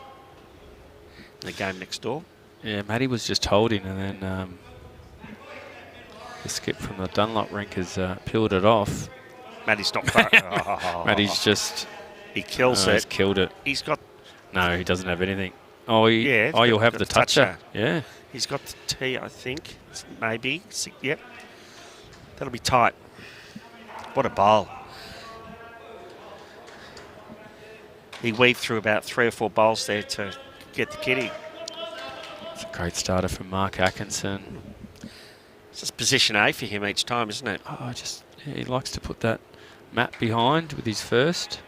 the game next door.
Yeah, Matty was just holding, and then the skip from the Dunlop rink has peeled it off.
Matty's not far. Oh.
Matty's just...
He kills
He's
it.
killed it.
He's got...
No, he doesn't have anything. Oh, you'll have the toucher. Yeah.
He's got the tee, I think. Maybe. Yep. That'll be tight. What a bowl. He weaved through about 3 or 4 bowls there to get the kitty.
It's a great starter from Mark Atkinson.
It's just position A for him each time, isn't it?
Oh, he likes to put that mat behind with his first.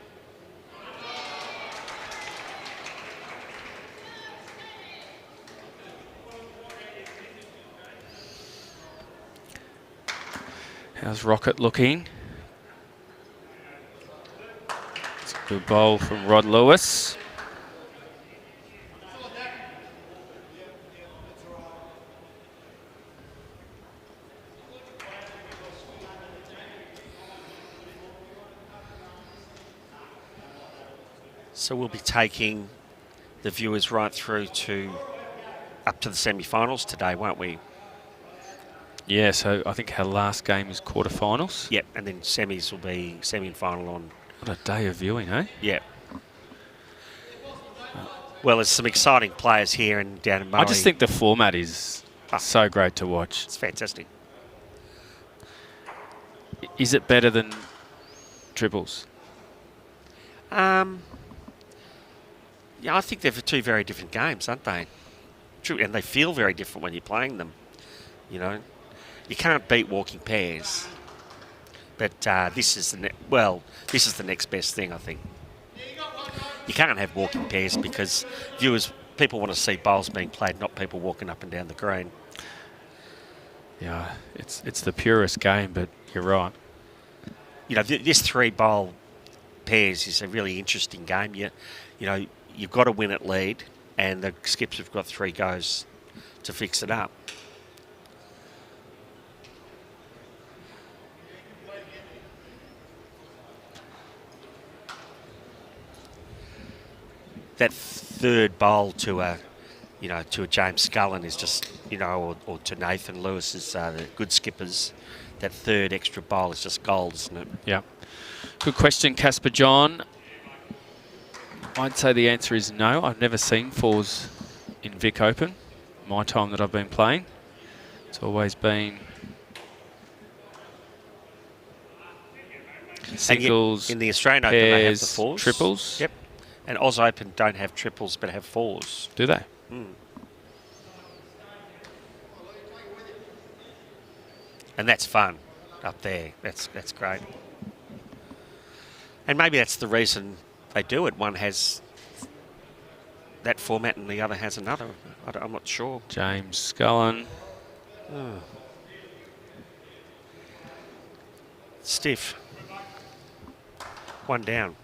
How's Rocket looking? It's a good bowl from Rod Lewis.
So we'll be taking the viewers right through up to the semi-finals today, won't we?
Yeah, so I think our last game is quarterfinals.
Yep, and then semis will be semi and final on.
What a day of viewing, eh?
Yep. Well, there's some exciting players here and down in Moama.
I just think the format is so great to watch.
It's fantastic.
Is it better than triples?
Yeah, I think they're two very different games, aren't they? True, and they feel very different when you're playing them. You know, you can't beat walking pairs, but this is this is the next best thing, I think. You can't have walking pairs because people want to see bowls being played, not people walking up and down the green.
Yeah, it's the purest game, but you're right.
You know, this 3-bowl pairs is a really interesting game. You know, you've got to win at lead, and the skips have got 3 goes to fix it up. That 3rd bowl to a James Scullen is just, or to Nathan Lewis is the good skippers. That 3rd extra bowl is just gold, isn't it?
Yeah. Good question, Casper John. I'd say the answer is no. I've never seen 4s in Vic Open, my time that I've been playing. It's always been singles,
in the Australian
pairs,
Open they have the 4s.
Triples.
Yep. And Oz Open don't have triples but have 4s.
Do they?
Mm. And that's fun up there. That's great. And maybe that's the reason they do it. One has that format and the other has another. I'm not sure.
James Scullen.
Oh. Stiff. 1 down.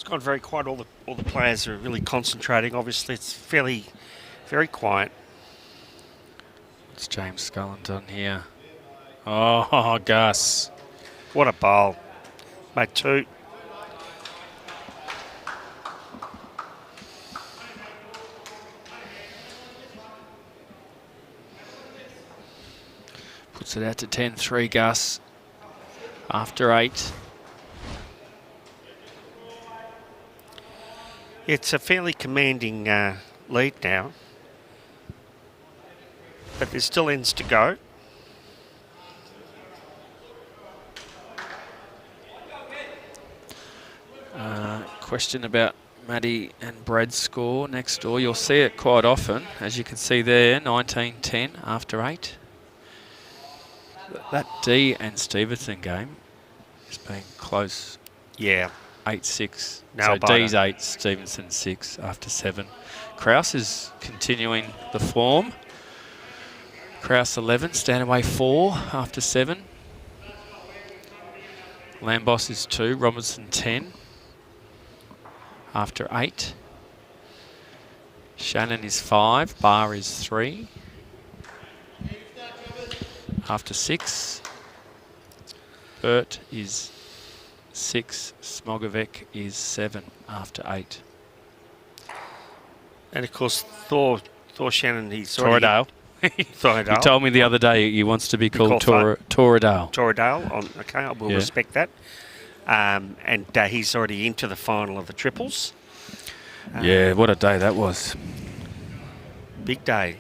It's gone very quiet. All the players are really concentrating. Obviously, it's very quiet.
What's James Scullin done here? Oh, Gus.
What a bowl. Mate, 2.
Puts it out to 10-3, Gus. After 8.
It's a fairly commanding lead now. But there's still ends to go.
Question about Maddie and Brad's score next door. You'll see it quite often. As you can see there, 19-10 after 8. That D and Stevenson game has been close.
Yeah.
8-6.
No,
so D's 8, Stevenson 6 after 7. Kraus is continuing the form. Kraus 11, Stanaway 4 after 7. Lambos is 2, Robinson 10 after 8. Shannon is 5, Barr is 3 after 6. Burt is 6, Smogovic is 7 after 8.
And of course, Thor Shannon, he's
Torridale.
Torridale.
He told me the other day he wants to be called Torridale.
Torridale. Okay, I will respect that. And he's already into the final of the triples.
Yeah, what a day that was.
Big day.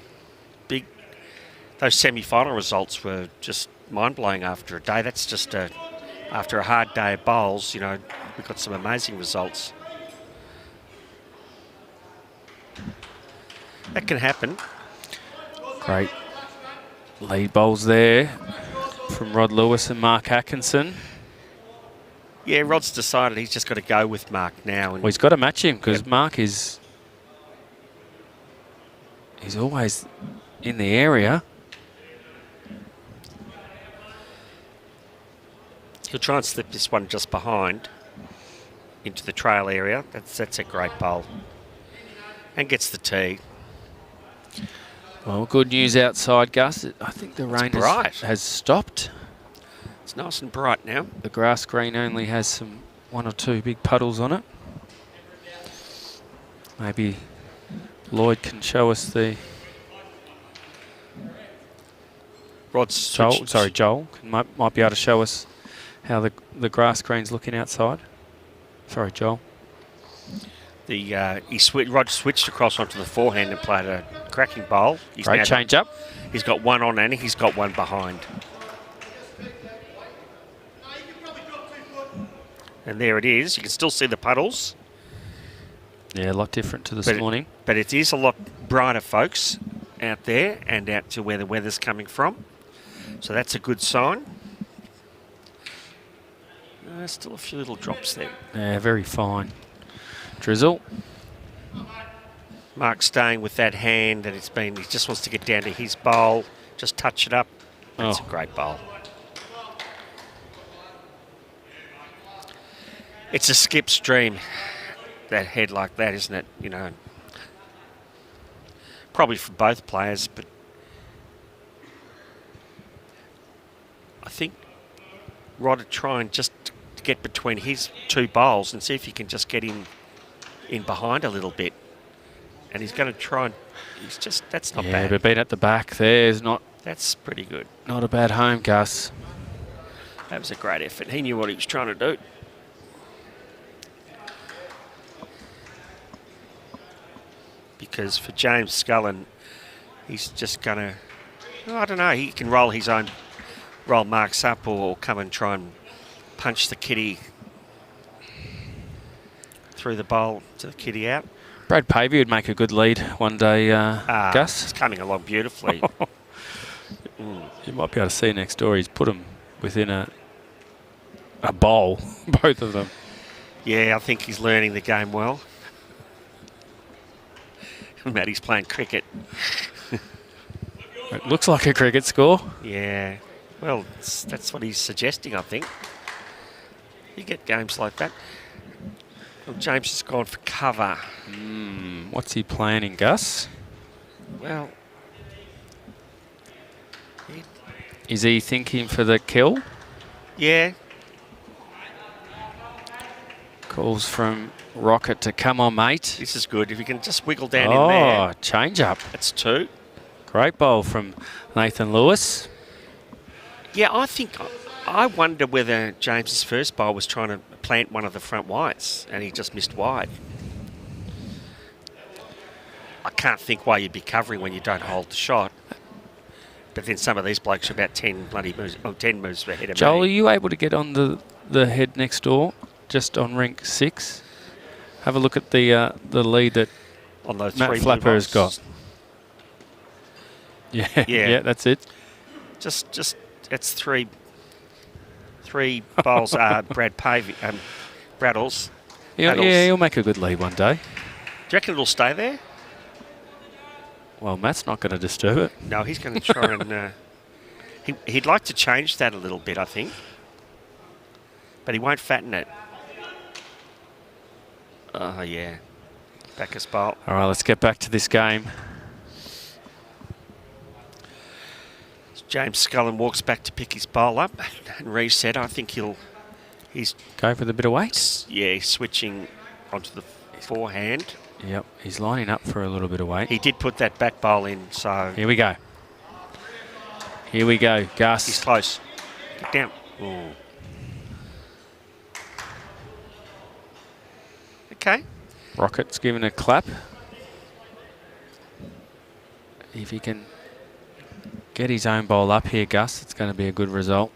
Those semi-final results were just mind-blowing after a day. That's just after a hard day of bowls, you know, we've got some amazing results. That can happen.
Great lead bowls there from Rod Lewis and Mark Atkinson.
Yeah, Rod's decided he's just got to go with Mark now. And
Well, he's got to match him because Mark is... He's always in the area.
he'll try and slip this one just behind into the trail area. That's a great bowl. And gets the tee.
Well, good news outside, Gus. I think the rain has stopped.
It's nice and bright now.
The grass green only has one or two big puddles on it. Maybe Lloyd can show us the... Joel might be able to show us how the grass green's looking outside. Sorry, Joel.
Rod switched across onto the forehand and played a cracking bowl.
Great change up.
He's got one on and he's got one behind. And there it is. You can still see the puddles.
Yeah, a lot different to this morning.
But it is a lot brighter, folks, out there and out to where the weather's coming from. So that's a good sign. Still a few little drops there.
Yeah, very fine. Drizzle.
Mark staying with that hand, and he just wants to get down to his bowl, just touch it up. That's a great bowl. It's a skip stream, that head like that, isn't it? You know, probably for both players, but I think Rod would try and just get between his two bowls and see if he can just get in behind a little bit. And he's going to try and... that's not bad.
Yeah, but being at the back there is not...
That's pretty good.
Not a bad home, Gus.
That was a great effort. He knew what he was trying to do. Because for James Scullin, he's just going to... I don't know, he can roll marks up or come and try and punch the kitty through the bowl to the kitty out.
Brad Pavey would make a good lead one day, Gus.
It's coming along beautifully.
You might be able to see next door. He's put them within a bowl, both of them.
Yeah, I think he's learning the game well. Matty's playing cricket.
It looks like a cricket score.
Yeah. Well, that's what he's suggesting, I think. You get games like that. Well, James has gone for cover.
What's he planning, Gus?
Well,
is he thinking for the kill?
Yeah.
Calls from Rocket to come on, mate.
This is good. If you can just wiggle down in there.
Oh, change up.
That's 2.
Great bowl from Nathan Lewis.
Yeah, I wonder whether James's first bowl was trying to plant one of the front whites and he just missed wide. I can't think why you'd be covering when you don't hold the shot. But then some of these blokes are about 10 moves ahead of
Joel,
me.
are you able to get on the head next door, just on rink 6? Have a look at the lead that
On those
Matt
3
Flapper has got.
boxes.
Yeah,
Yeah.
yeah, that's it.
Just it's three bowls. Braddles.
Yeah,
Paddles.
he'll make a good lead one day.
Do you reckon it'll stay there?
Well, Matt's not going to disturb it.
No, he's going to try and... he'd like to change that a little bit, I think. But he won't fatten it. Oh, yeah. Backus bowl.
All right, let's get back to this game.
James Scullen walks back to pick his bowl up and reset. I think he's
Go for the bit of weight.
yeah, switching onto the forehand.
Yep, he's lining up for a little bit of weight.
He did put that back bowl in, so
Here we go. Here we go, Gus.
he's close. Get down. Ooh. Okay.
Rocket's giving a clap. If he can get his own bowl up here, Gus, it's going to be a good result.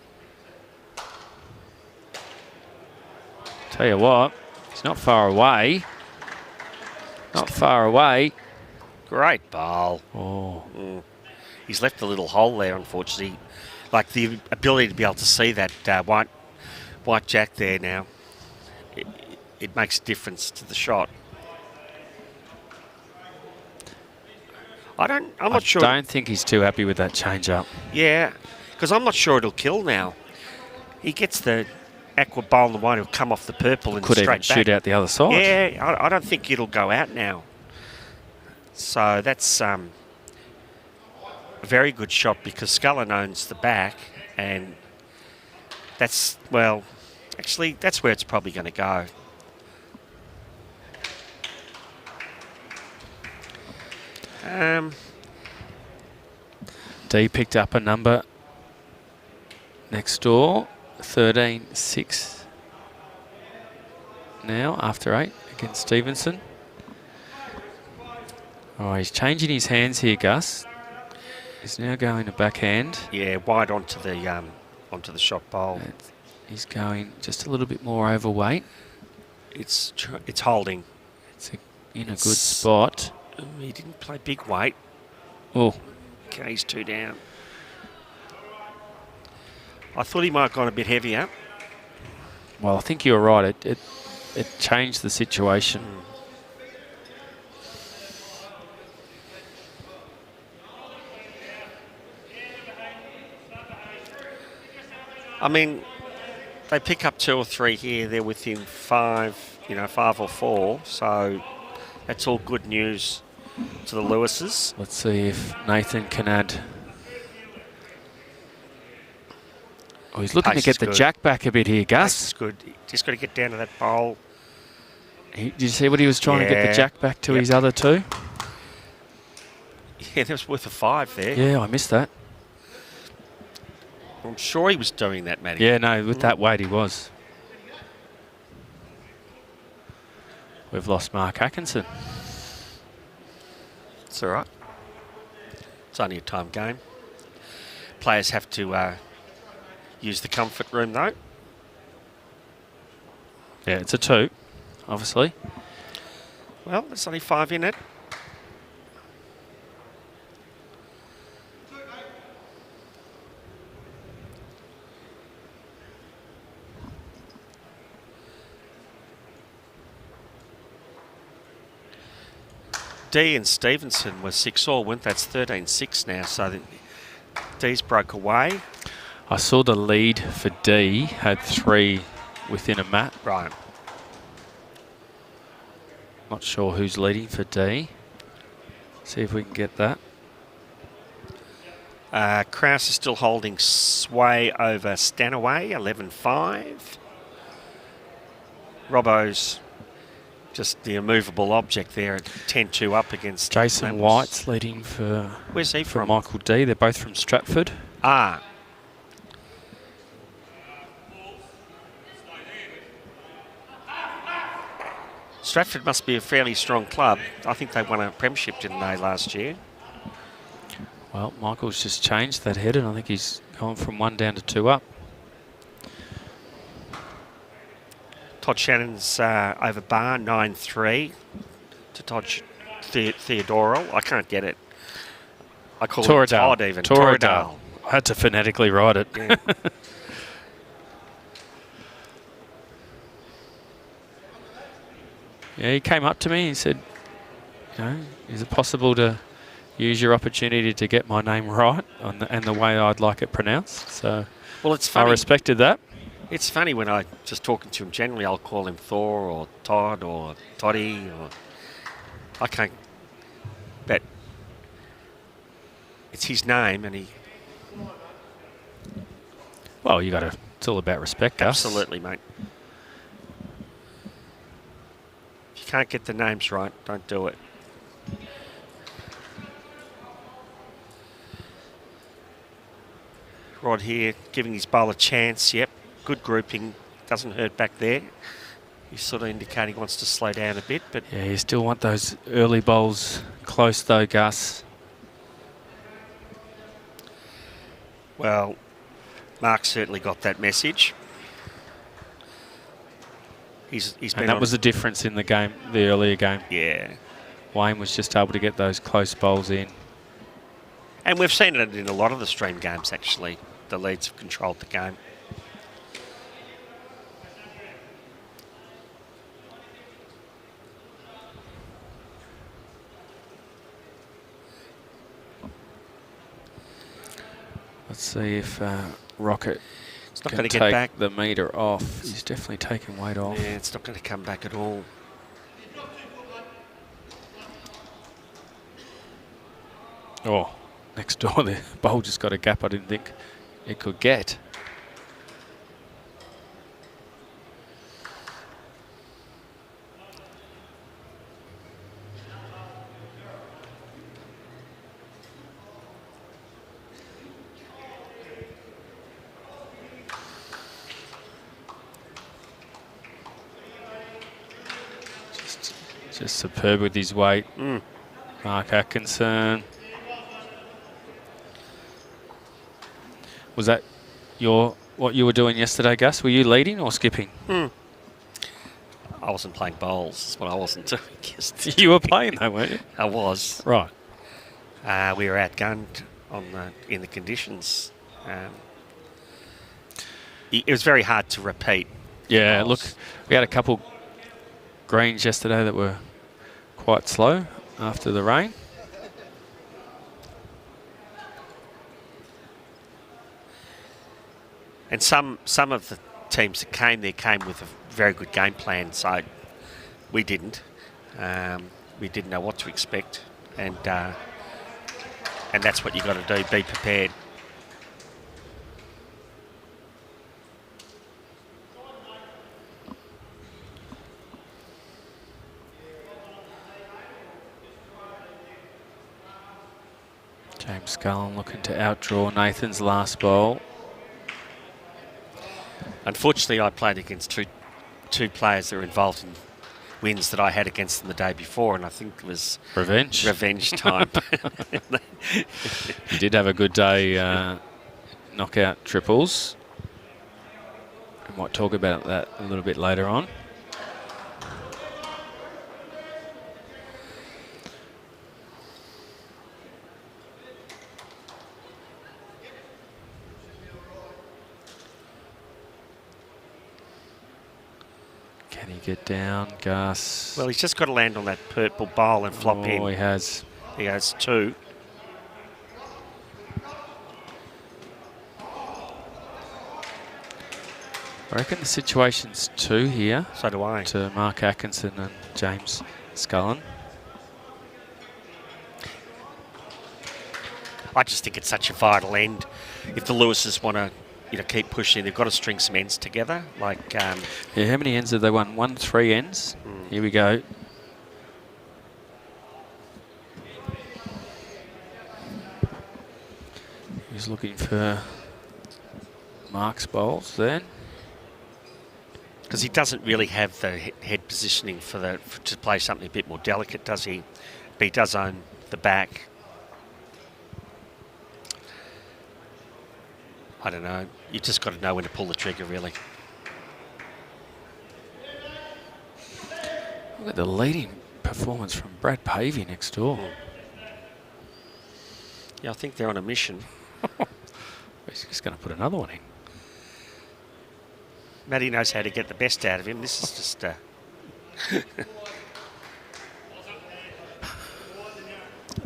Tell you what, he's not far away. Not far away.
Great bowl.
Oh,
He's left a little hole there, unfortunately. Like the ability to be able to see that white jack there now. It makes a difference to the shot. I'm not sure.
I don't think he's too happy with that change up.
Yeah, because I'm not sure it'll kill now. He gets the aqua bowl and the white, it'll come off the purple and
Could
straight
even
back.
shoot out the other side.
Yeah, I don't think it'll go out now. So that's a very good shot because Scullin owns the back, and that's, well, actually, that's where it's probably going to go.
D picked up a number next door, 13-6 now after 8 against Stevenson. Oh, he's changing his hands here, Gus. He's now going to backhand.
Yeah, wide onto the shot bowl.
And he's going just a little bit more overweight.
It's holding.
It's in a good spot.
He didn't play big weight.
Oh,
Okay, he's 2 down. I thought he might have gone a bit heavier.
well, I think you were right. It changed the situation.
I mean, they pick up 2 or 3 here. They're within 5, 5 or 4. So that's all good news to the Lewises.
Let's see if Nathan can add. Oh, he's looking
Pace
to get
is
the
good.
jack back a bit here, Gus.
That's good. Just got to get down to that bowl.
Did you see what he was trying to get the
Yeah.
jack back to
Yep.
his other 2?
Yeah, that was worth a 5 there.
Yeah, I missed that.
I'm sure he was doing that, Matty.
Yeah, no, with that weight he was. We've lost Mark Atkinson.
It's all right. It's only a time game. Players have to use the comfort room, though.
Yeah, it's a 2, obviously.
Well, there's only 5 in it. D and Stevenson were 6 all, weren't they? That's 13-6 now, so D's broke away.
I saw the lead for D had 3 within a mat.
Right.
Not sure who's leading for D. See if we can get that.
Kraus is still holding sway over Stanaway, 11-5. Robbo's just the immovable object there at 10-2 up against
Jason
Lambos.
White's leading for,
Where's he
for
from?
Michael D. They're both from Stratford.
Ah. Stratford must be a fairly strong club. I think they won a premiership, didn't they, last year?
Well, Michael's just changed that head, and I think he's gone from 1 down to 2 up.
Todd Shannon's over bar, 9-3 to Todd Theodoro. I can't get it. I call it Todd even.
Torridale. I had to phonetically write it.
Yeah.
Yeah, he came up to me and said, you know, is it possible to use your opportunity to get my name right and the way I'd like it pronounced? So
Well, it's funny.
I respected that.
It's funny when I just talking to him generally, I'll call him Thor or Todd or Toddy or I can't. But it's his name, and he
Well, you got to. It's all about respect, Gus.
absolutely, mate. If you can't get the names right, don't do it. Rod here, giving his bowl a chance. Yep, good grouping. Doesn't hurt back there. He's sort of indicating he wants to slow down a bit, but
Yeah, you still want those early bowls close, though, Gus.
well, Mark certainly got that message. He's been
And that
on,
was the difference in the game, the earlier game.
yeah.
Wayne was just able to get those close bowls in.
And we've seen it in a lot of the stream games, actually. The leads have controlled the game.
Let's see if Rocket
It's not
can
going to
take
get back.
the meter off. He's definitely taking weight off.
Yeah, it's not going to come back at all.
Oh, next door the bowl just got a gap I didn't think it could get. Just superb with his weight. Mark Atkinson. Was that what you were doing yesterday, Gus? Were you leading or skipping?
I wasn't playing bowls. That's what I wasn't doing yesterday.
You were playing though, weren't you?
I was.
Right.
We were outgunned in the conditions. It was very hard to repeat.
Yeah,
bowls.
look, we had a couple greens yesterday that were quite slow after the rain.
And some of the teams that came there came with a very good game plan, so we didn't. We didn't know what to expect, and that's what you got to do, be prepared.
James Scullen looking to outdraw Nathan's last bowl.
Unfortunately, I played against two players that were involved in wins that I had against them the day before, and I think it was
Revenge.
revenge time.
You did have a good day knockout triples. We might talk about that a little bit later on. Can he get down, Gus?
Well, he's just got to land on that purple bowl and flop in.
Oh, he has.
He has two.
I reckon the situation's 2 here
So do I.
to Mark Atkinson and James Scullin.
I just think it's such a vital end. If the Lewises want to, keep pushing, they've got to string some ends together. Like,
yeah, how many ends have they won? 3 ends. Here we go. He's looking for Mark's bowls then.
Because he doesn't really have the head positioning to play something a bit more delicate, does he? But he does own the back. I don't know. You just got to know when to pull the trigger, really.
Look at the leading performance from Brad Pavey next door.
Yeah, I think they're on a mission.
He's just going to put another one in.
Matty knows how to get the best out of him. This is just...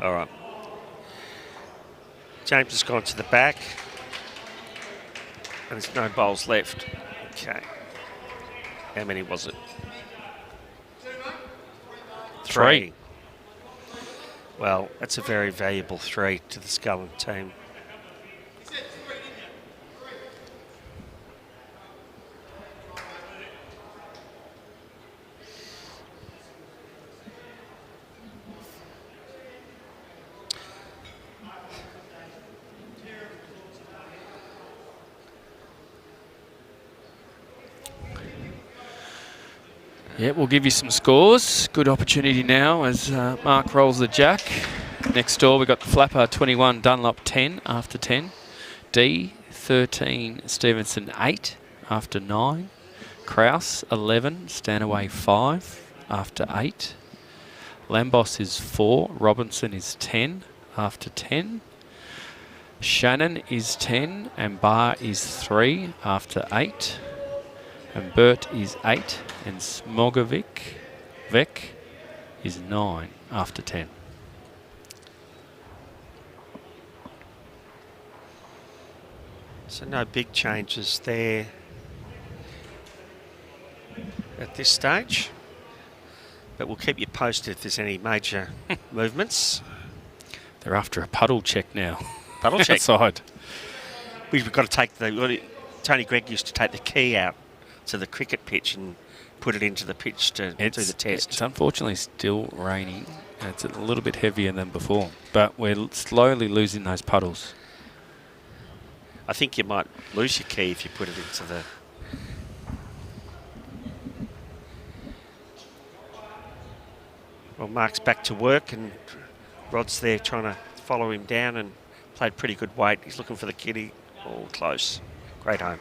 All right. James has gone to the back. And there's no bowls left. Okay. How many was it? 3. Well, that's a very valuable 3 to the Scullin team.
Yeah, we'll give you some scores. Good opportunity now as Mark rolls the jack. Next door, we've got the Flapper 21, Dunlop 10 after 10. D 13, Stevenson 8 after 9. Kraus 11, Stanaway 5 after 8. Lambos is 4, Robinson is 10 after 10. Shannon is 10 and Barr is 3 after 8. And Burt is 8 and Smogovic Vec is 9 after 10.
So no big changes there at this stage. But we'll keep you posted if there's any major movements.
They're after a puddle check now.
Puddle check?
Outside.
We've got to take Tony Gregg used to take the key out to the cricket pitch and put it into the pitch to do the test.
It's unfortunately still raining. It's a little bit heavier than before, but we're slowly losing those puddles.
I think you might lose your key if you put it into the... Well, Mark's back to work and Rod's there trying to follow him down and played pretty good weight. He's looking for the kitty. All close. Great home.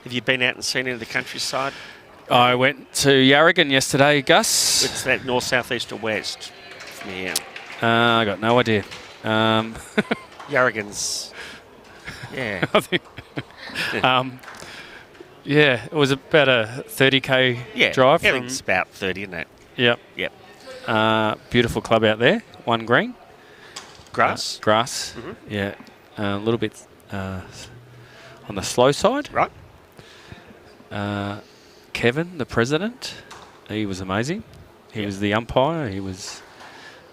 Have you been out and seen any of the countryside?
I went to Yarragon yesterday, Gus.
It's that north, south, east or west from here?
I got no idea.
Yarragon's... Yeah.
I think, yeah, it was about a 30k drive.
Yeah, it's about 30, isn't it?
Yep.
Yep.
Beautiful club out there. 1 green.
Grass?
Grass, yeah. A little bit on the slow side.
Right.
Kevin, the president, he was amazing. He was the umpire. He was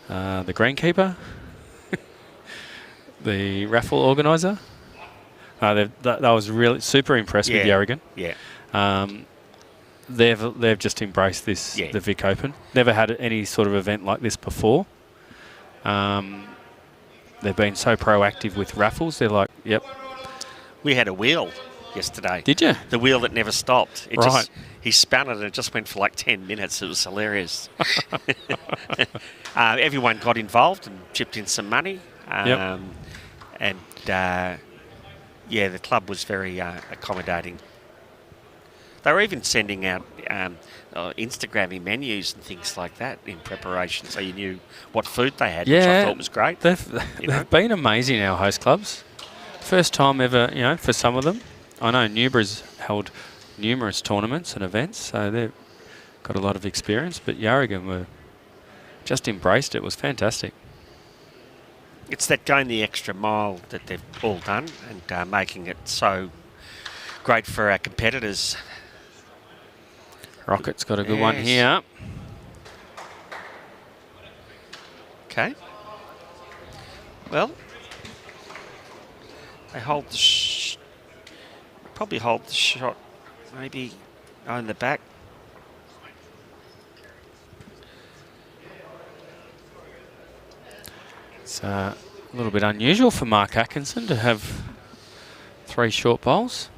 the greenkeeper, the raffle organiser. I was really super impressed with Yarragon.
Yeah.
They've just embraced this, the Vic Open. Never had any sort of event like this before. They've been so proactive with raffles. They're like, yep.
We had a wheel yesterday.
Did you?
The wheel that never stopped.
Right.
He spun it and it just went for like 10 minutes. It was hilarious. Everyone got involved and chipped in some money. And the club was very accommodating. They were even sending out Instagramming menus and things like that in preparation, so you knew what food they had, which I thought was great.
They've been amazing, our host clubs. First time ever, for some of them. I know Newbury's held numerous tournaments and events, so they've got a lot of experience, but Yarragon were just embraced it. It was fantastic.
It's that going the extra mile that they've all done and making it so great for our competitors.
Rocket's got a good one here.
Okay. Well, they hold the probably hold the shot, maybe on the back.
It's a little bit unusual for Mark Atkinson to have 3 short bowls.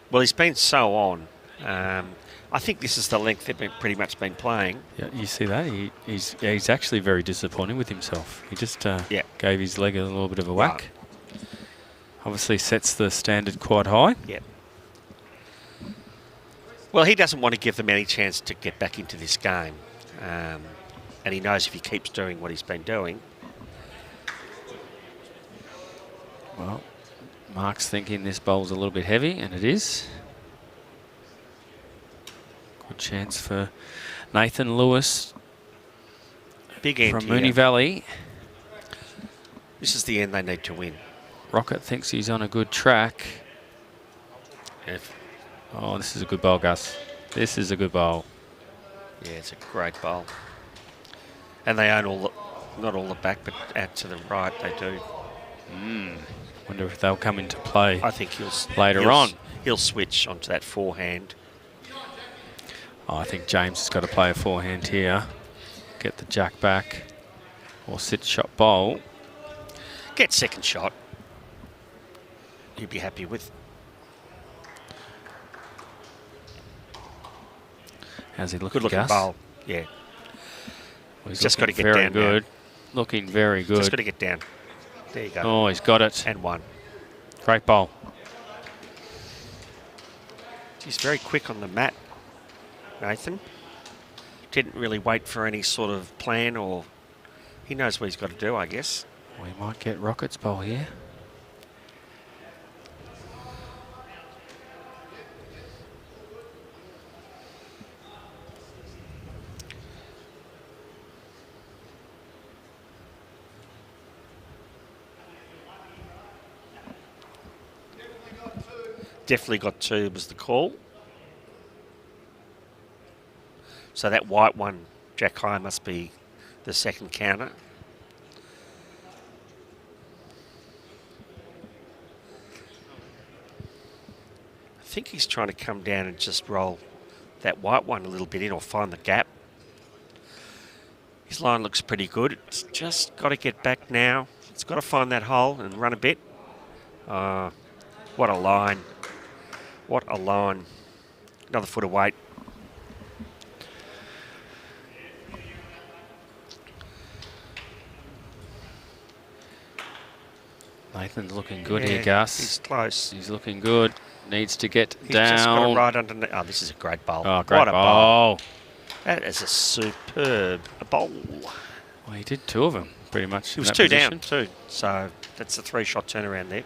Well, he's been so on. I think this is the length they've pretty much been playing.
Yeah, you see that? He's actually very disappointed with himself. He just gave his leg a little bit of a whack. Obviously sets the standard quite high.
Yeah. Well, he doesn't want to give them any chance to get back into this game. And he knows if he keeps doing what he's been doing.
Well, Mark's thinking this bowl's a little bit heavy, and it is. Good chance for Nathan Lewis.
Big end
from
here.
Moonee Valley.
This is the end they need to win.
Rocket thinks he's on a good track. Oh, this is a good bowl, Gus. This is a good bowl.
Yeah, it's a great bowl. And they own all the, not all the back, but out to the right they do.
Wonder if they'll come into play.
I think
later on.
He'll switch onto that forehand.
Oh, I think James has got to play a forehand here. Get the jack back. Or sit shot bowl.
Get second shot. You'd be happy with.
How's he looking,
Good looking
Gus?
bowl. Yeah.
Well, he's
just got to get
very
down.
Good.
Now.
Looking very good.
Just got to get down. There you go.
Oh, he's got it.
And one.
Great bowl.
He's very quick on the mat, Nathan. Didn't really wait for any sort of plan, or he knows what he's got to do, I guess.
We might get Rocket's bowl here.
Definitely got 2 was the call. So that white one, Jack High, must be the second counter. I think he's trying to come down and just roll that white one a little bit in or find the gap. His line looks pretty good. It's just got to get back now. It's got to find that hole and run a bit. What a line. What a line. Another foot of weight.
Nathan's looking good here, Gus.
He's close.
He's looking good. Needs to get
He's
down.
just got it right underneath. Oh, this is a great bowl.
Oh, great
what a
bowl.
That is a superb bowl.
Well, he did 2 of them, pretty much.
He was 2 down, too. So that's a 3-shot turnaround there.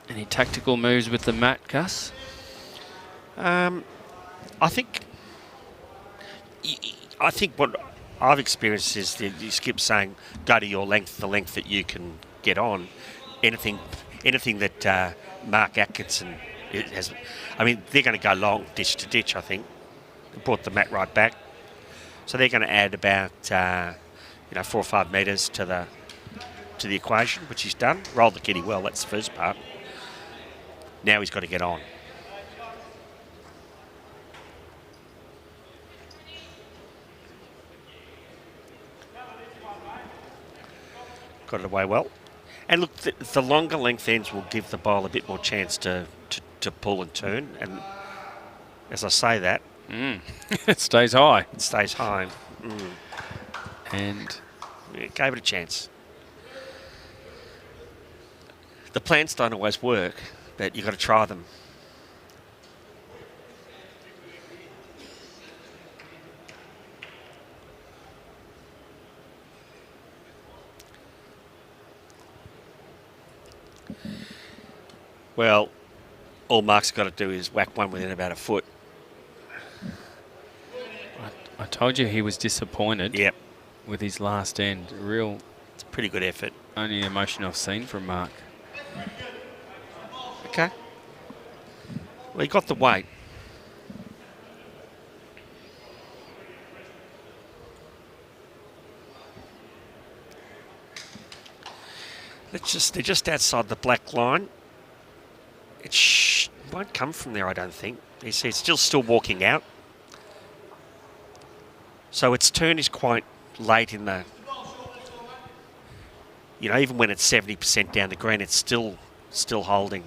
Any tactical moves with the mat, Gus?
I think what I've experienced is that you keep saying go to your length, the length that you can get on. Anything that Mark Atkinson has, I mean, they're going to go long ditch to ditch. I think brought the mat right back, so they're going to add about 4 or 5 metres to the equation, which he's done. Rolled the kitty well. That's the first part. Now he's got to get on. Got it away well. And look, the longer length ends will give the bowler a bit more chance to pull and turn. And as I say that...
it stays high.
It stays high.
And...
it gave it a chance. The plans don't always work, but you've got to try them. Well, all Mark's got to do is whack one within about a foot.
Told you he was disappointed.
Yep.
With his last end.
It's a pretty good effort.
Only emotion I've seen from Mark.
Okay. Well, he got the weight. They're just outside the black line. It won't come from there, I don't think. You see, it's still walking out. So its turn is quite late in the... You know, even when it's 70% down the green, it's still holding.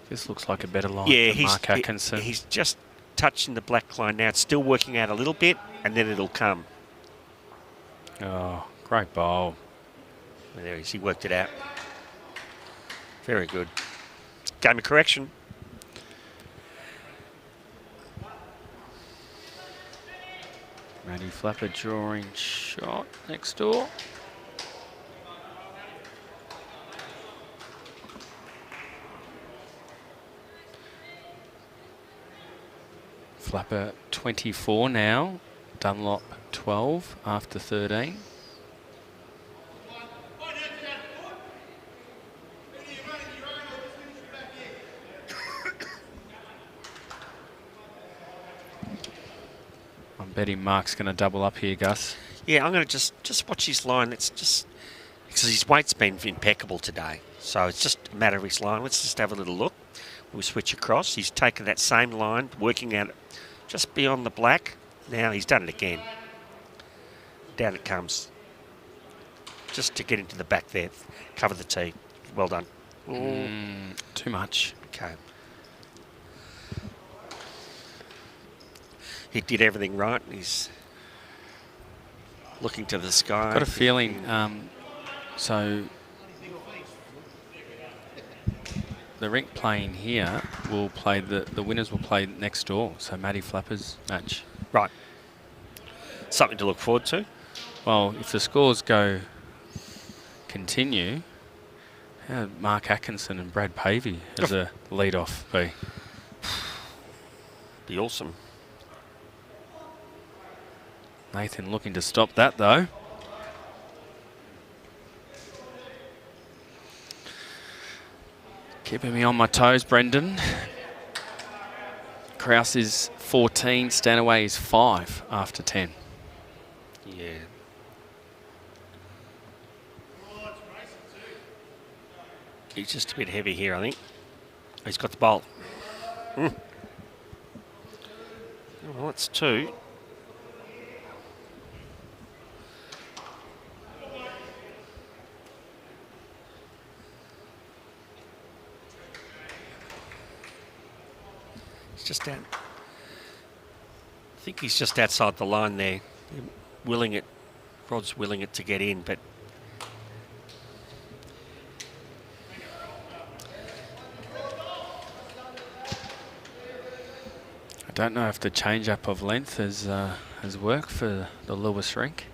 This looks like a better line for Mark Atkinson.
He's just touching the black line now. It's still working out a little bit, and then it'll come.
Oh, great bowl.
And there he is. He worked it out. Very good. Game of correction.
Matty Flapper drawing shot next door. Flapper 24 now. Dunlop 12 after 13. I'm betting Mark's going to double up here, Gus.
Yeah, I'm going to just watch his line. It's just because his weight's been impeccable today. So it's just a matter of his line. Let's just have a little look. We'll switch across. He's taken that same line, working out just beyond the black. Now he's done it again. Down it comes. Just to get into the back there. Cover the tee. Well done.
Too much.
Okay. He did everything right. He's looking to the sky.
Got a feeling, so the rink playing here will play, the winners will play next door. So Matty Flapper's match.
Right. Something to look forward to.
Well, if the scores continue, how would Mark Atkinson and Brad Pavey as a lead-off be?
Be awesome.
Nathan looking to stop that, though. Keeping me on my toes, Brendan. Kraus is 14, Stanaway is 5 after 10.
Yeah. He's just a bit heavy here, I think. He's got the bolt. Well, that's 2. Just down. I think he's just outside the line there, Rod's willing it to get in, but
I don't know if the change-up of length has worked for the Lewis rink.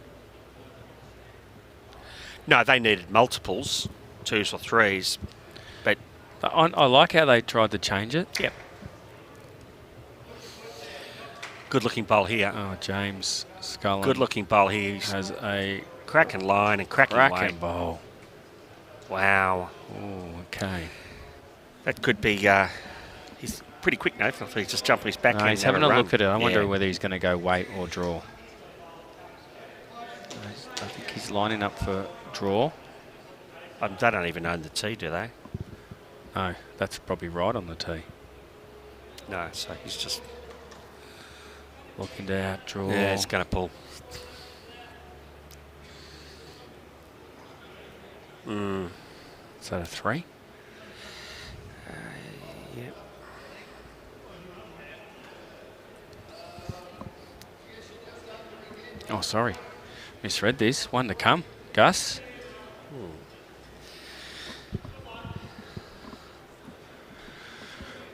No, they needed multiples, 2s or 3s, but
I like how they tried to change it.
Yep. Good looking bowl here.
Oh, James Scullen.
Good looking bowl here. He
has a
cracking line and cracking weight.
bowl.
Wow.
Oh, okay.
That could be. He's pretty quick, Nathan. He's just jumping his back.
No, he's having a look at it. I wonder whether he's going to go weight or draw. I think he's lining up for draw.
They don't even own the tee, do they?
No, that's probably right on the tee.
No, so he's just
looking to outdraw.
Yeah, it's going to pull.
Is that a 3?
Yep.
Oh, sorry. Misread this. 1 to come. Gus?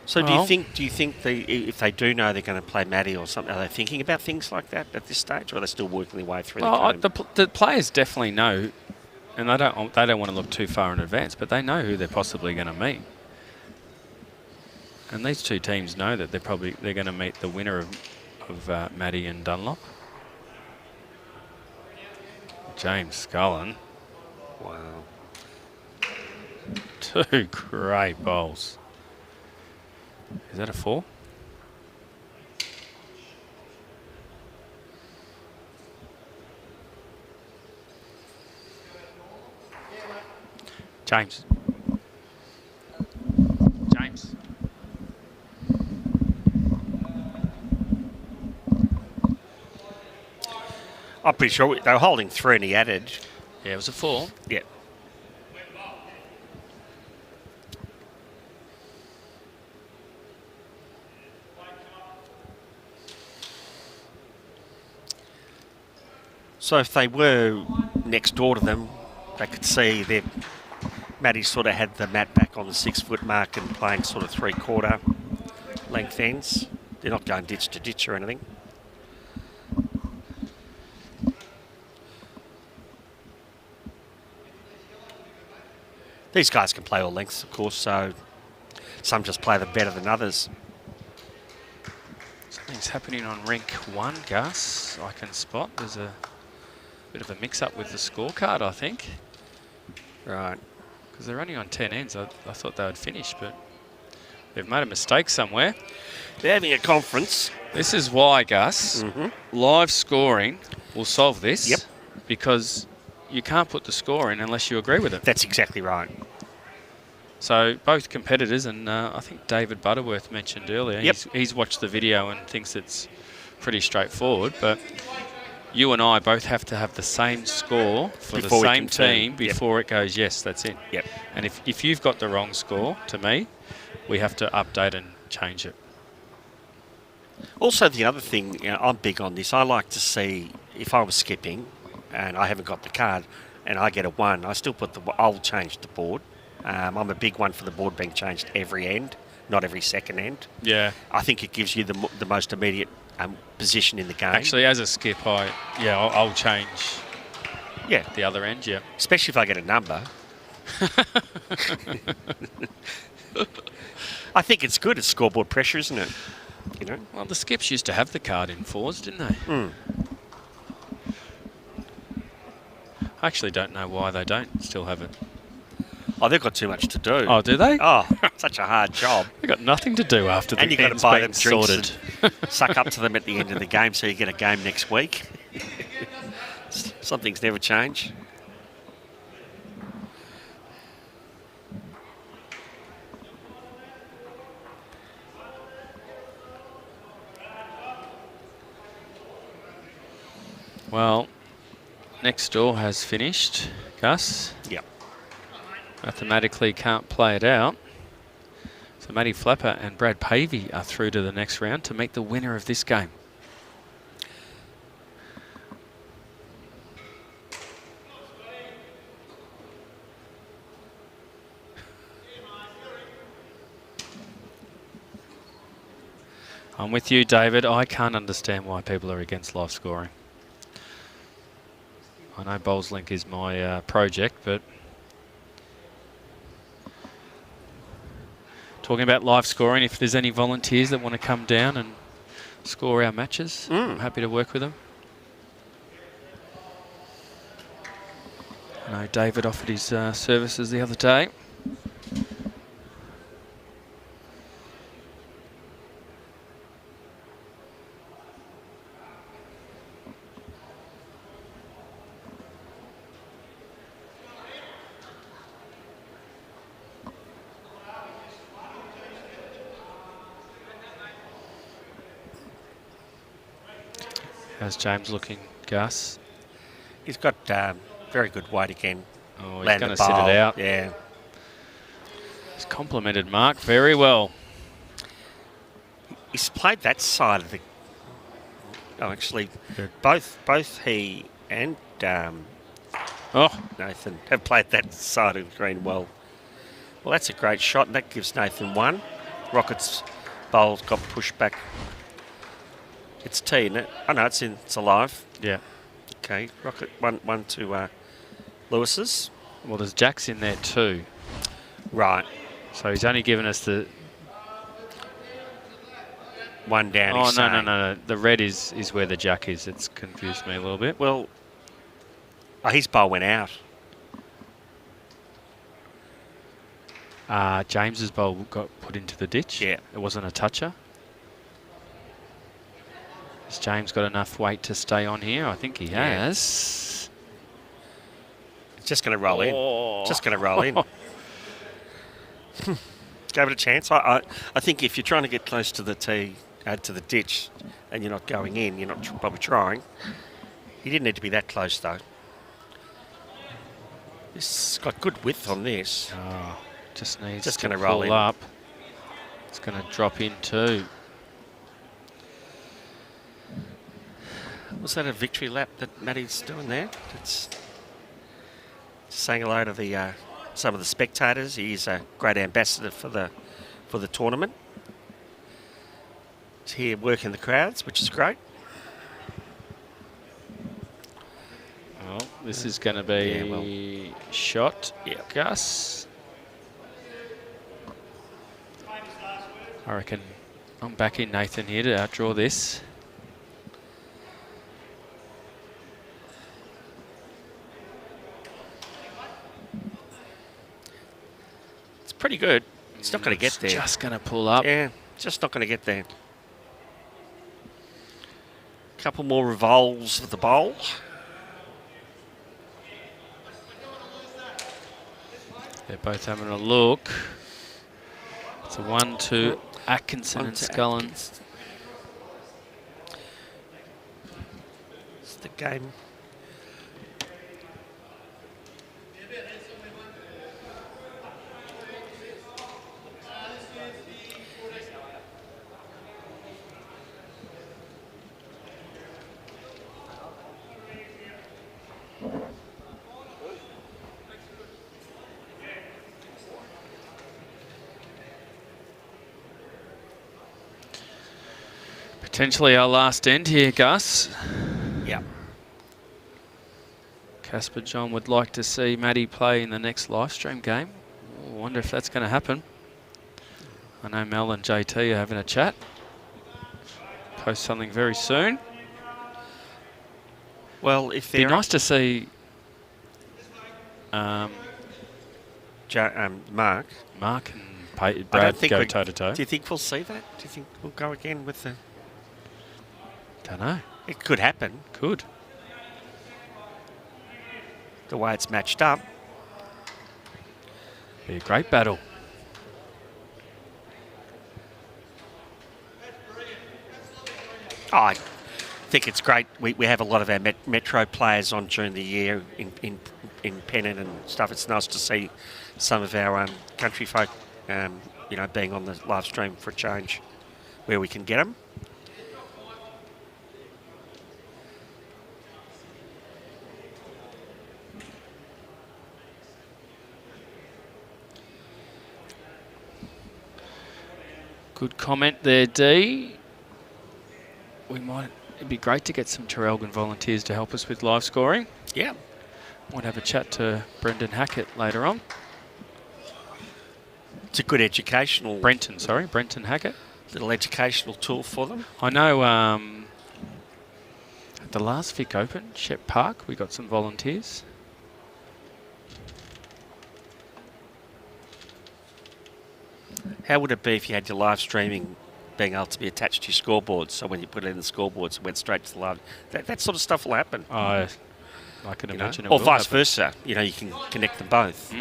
So do you think if they do know they're going to play Matty or something, are they thinking about things like that at this stage, or are they still working their way through the game?
The players definitely know And they don't want to look too far in advance, but they know who they're possibly going to meet. And these two teams know that they're going to meet the winner of Maddie and Dunlop. James Scullin.
Wow.
2 great bowls. Is that a 4? James. James.
I'm pretty sure they were holding 3 and he added.
Yeah, it was a 4.
Yeah. So if they were next door to them, they could see that Maddie sort of had the mat back on the 6-foot mark and playing sort of 3/4 length ends. They're not going ditch to ditch or anything. These guys can play all lengths, of course, so some just play them better than others.
Something's happening on rink 1, Gus. I can spot. There's a bit of a mix-up with the scorecard, I think.
Right.
Because they're only on 10 ends. I thought they would finish, but they've made a mistake somewhere.
They're having a conference.
This is why, Gus, live scoring will solve this.
Yep.
Because you can't put the score in unless you agree with it.
That's exactly right.
So both competitors, and I think David Butterworth mentioned earlier,
Yep.
he's watched the video and thinks it's pretty straightforward, but you and I both have to have the same score for
Before
the
we
same
confirm.
team before it goes, yes, that's it.
Yep.
And if you've got the wrong score, to me, we have to update and change it.
Also, the other thing, I'm big on this. I like to see, if I was skipping and I haven't got the card and I get a 1, I still I'll change the board. I'm a big one for the board being changed every end, not every second end.
Yeah.
I think it gives you the most immediate position in the game.
Actually, as a skip, I'll change
yeah,
the other end, yeah.
especially if I get a number. I think it's good. It's scoreboard pressure, isn't it? You know.
Well, the skips used to have the card in 4s, didn't they? I actually don't know why they don't still have it.
Oh, they've got too much to do.
Oh, do they?
Oh, such a hard job.
They've got nothing to do after the
And you've got to
end's
buy
been
them drinks
sorted.
and suck up to them at the end of the game so you get a game next week. Some things never change.
Well, next door has finished, Gus.
Yep.
Mathematically can't play it out. So Matty Flapper and Brad Pavey are through to the next round to meet the winner of this game. I'm with you, David. I can't understand why people are against live scoring. I know BowlsLink is my project, but talking about live scoring, if there's any volunteers that want to come down and score our matches, I'm happy to work with them. I know David offered his services the other day. How's James looking, Gus?
He's got very good weight again.
Oh, he's
Land
going
the
to sit
bowl.
it out.
Yeah.
He's complimented Mark very well.
He's played that side of the... Oh, actually,
Good.
both he and Nathan have played that side of the green well. Well, that's a great shot, and that gives Nathan 1. Rocket's bowl's got pushed back. It's T, isn't it? Oh, no, it's alive.
Yeah.
Okay, Rocket, one to Lewis's.
Well, there's jacks in there too.
Right.
So he's only given us the...
One down.
Oh,
he's
no,
saying.
no. The red is where the jack is. It's confused me a little bit.
Well, his bowl went out.
James's bowl got put into the ditch.
Yeah.
It wasn't a toucher. Has James got enough weight to stay on here? I think he has.
It's just going to roll in. Just going to roll in. Gave it a chance. I think if you're trying to get close to the tee, to the ditch, and you're not going in, you're not probably trying. He didn't need to be that close, though. This has got good width on this.
Oh, just needs
Just
to
gonna roll
pull
in.
up. It's going to drop in too.
Was that a victory lap that Matty's doing there? It's saying hello to the some of the spectators. He's a great ambassador for the tournament. He's here working the crowds, which is great.
Well, this is going to be shot.
Yeah.
Gus. I reckon I'm backing Nathan here to outdraw this.
It's pretty good. It's not going to get there.
Just going to pull up.
Yeah, just not going to get there. Couple more revolves of the bowl.
They're both having a look. It's a 1-2 Atkinson and Scullen.
It's the game.
Potentially our last end here, Gus.
Yeah.
Casper John would like to see Matty play in the next live stream game. I wonder if that's going to happen. I know Mel and JT are having a chat. Post something very soon.
Well, if
Be
they're
nice to see
Mark.
Mark and
I don't
Brad
think
go
we-
toe to toe.
Do you think we'll see that? Do you think we'll go again with the...
Don't know.
It could happen,
Could.
the way it's matched up.
Be a great battle.
Oh, I think it's great. We have a lot of our Metro players on during the year in Pennant and stuff. It's nice to see some of our country folk, being on the live stream for a change where we can get them.
Good comment there, D. It'd be great to get some Traralgon volunteers to help us with live scoring.
Yeah.
Might have a chat to Brendan Hackett later on.
It's a good educational...
Brenton Hackett.
Little educational tool for them.
I know at the last Vic Open, Shep Park, we got some volunteers.
How would it be if you had your live streaming being able to be attached to your scoreboard? So when you put it in the scoreboards, it went straight to the live. That sort of stuff will happen.
I can imagine it
Or
will
vice
happen.
versa. You can connect them both,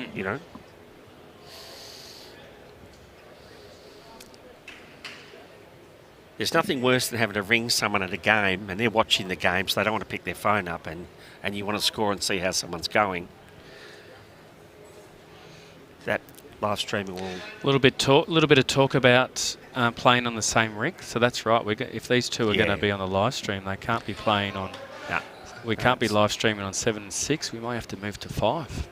There's nothing worse than having to ring someone at a game and they're watching the game, so they don't want to pick their phone up and you want to score and see how someone's going. That live streaming will...
A little bit of talk about playing on the same rink. So that's right. If these two are going to be on the live stream, they can't be playing on...
No.
We can't be live streaming on 7 and 6. We might have to move to 5.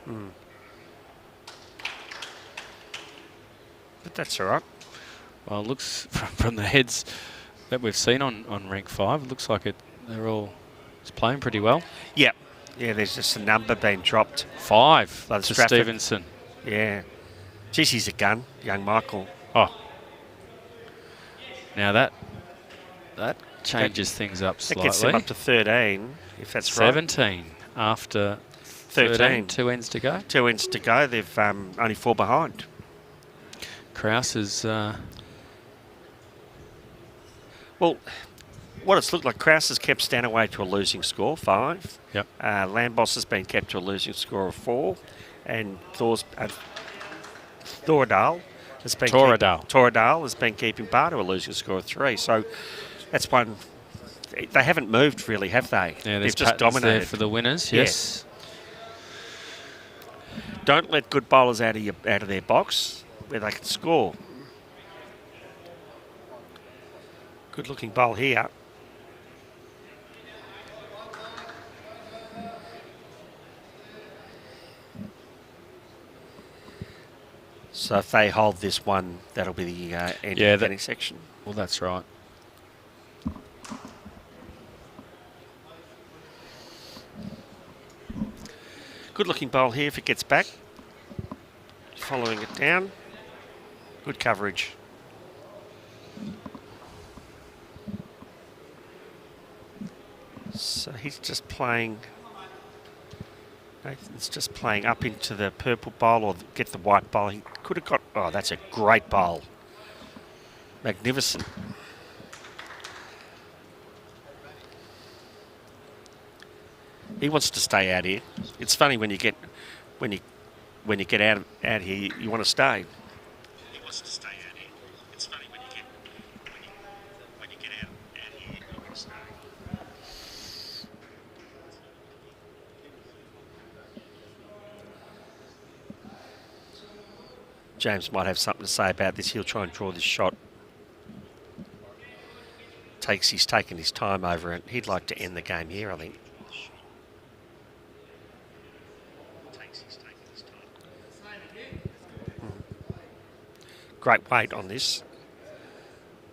But that's all right.
Well, it looks from the heads that we've seen on rank 5, it looks like it's playing pretty well.
Yeah. Yeah, there's just a number being dropped.
5
By the
to
Stratford.
Stevenson.
Yeah. Geez, he's a gun, young Michael.
Oh. Now that changes things up
That
slightly.
gets him up to 13, if that's
17 after 13. 2 ends to go.
2 ends to go. They've only 4 behind.
Kraus is...
Well, what it's looked like, Kraus has kept Stanaway to a losing score, 5.
Yep.
Lambos has been kept to a losing score of 4. And Thornton has been Torradale has been keeping Bar to a losing score of 3. So that's one. They haven't moved really, have they?
Yeah,
they've just dominated
there for the winners. Yes.
Don't let good bowlers out of their box where they can score. Good looking bowl here. So if they hold this one, that'll be the end of the batting section.
Well, that's right.
Good looking bowl here if it gets back. Following it down. Good coverage. So he's just playing... Nathan's just playing up into the purple bowl or get the white bowl. He could have got... Oh, that's a great bowl. Magnificent. He wants to stay out here. It's funny when you get out here, you want to stay. He wants to stay out here. It's funny when you get out here, you want to stay. James might have something to say about this. He'll try and draw this shot. He's taken his time over it. He'd like to end the game here, I think. Great weight on this.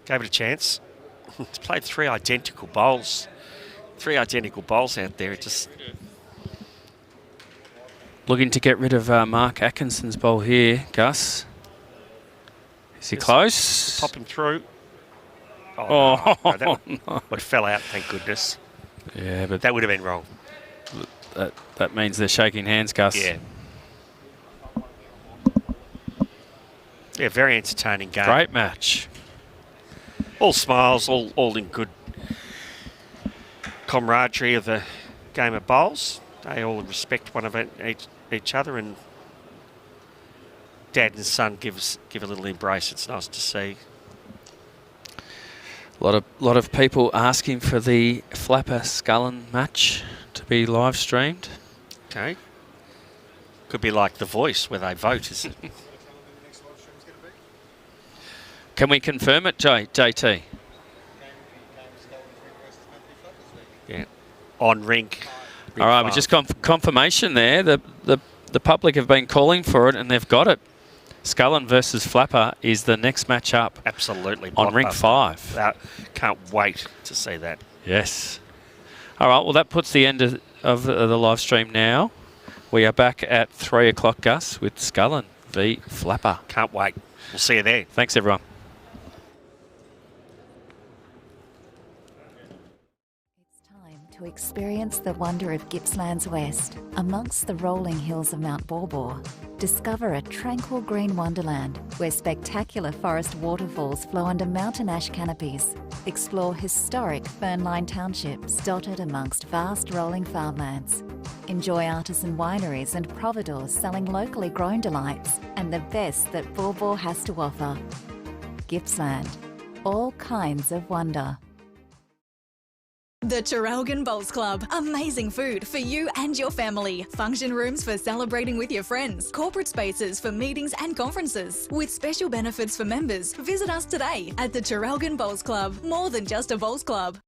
Gave it a chance. It's played 3 identical bowls. 3 identical bowls out there. It just...
Looking to get rid of Mark Atkinson's bowl here, Gus. Is he close?
Pop him through.
Oh,
no, that one fell out, thank goodness.
Yeah, but
that would have been wrong.
That means they're shaking hands, Gus.
Yeah. Yeah, very entertaining game.
Great match.
All smiles, all in good camaraderie of the game of bowls. They all respect one of each other, and Dad and son give a little embrace. It's nice to see.
A lot of people asking for the Flapper Scullin match to be live streamed.
Okay. Could be like The Voice where they vote, is it?
Can we confirm it, JT?
Yeah. On rink.
All right, we just confirmation there. The public have been calling for it, and they've got it. Scullin versus Flapper is the next match up.
Absolutely.
On ring 5.
Can't wait to see that.
Yes. All right, well, that puts the end of the live stream now. We are back at 3 o'clock, Gus, with Scullin v Flapper.
Can't wait. We'll see you there.
Thanks, everyone.
To experience the wonder of Gippsland's West, amongst the rolling hills of Mount Baw. Discover a tranquil green wonderland where spectacular forest waterfalls flow under mountain ash canopies. Explore historic fern-lined townships dotted amongst vast rolling farmlands. Enjoy artisan wineries and providors selling locally grown delights and the best that Baw has to offer. Gippsland, all kinds of wonder.
The Traralgon Bowls Club. Amazing food for you and your family. Function rooms for celebrating with your friends. Corporate spaces for meetings and conferences. With special benefits for members, visit us today at the Traralgon Bowls Club. More than just a bowls club.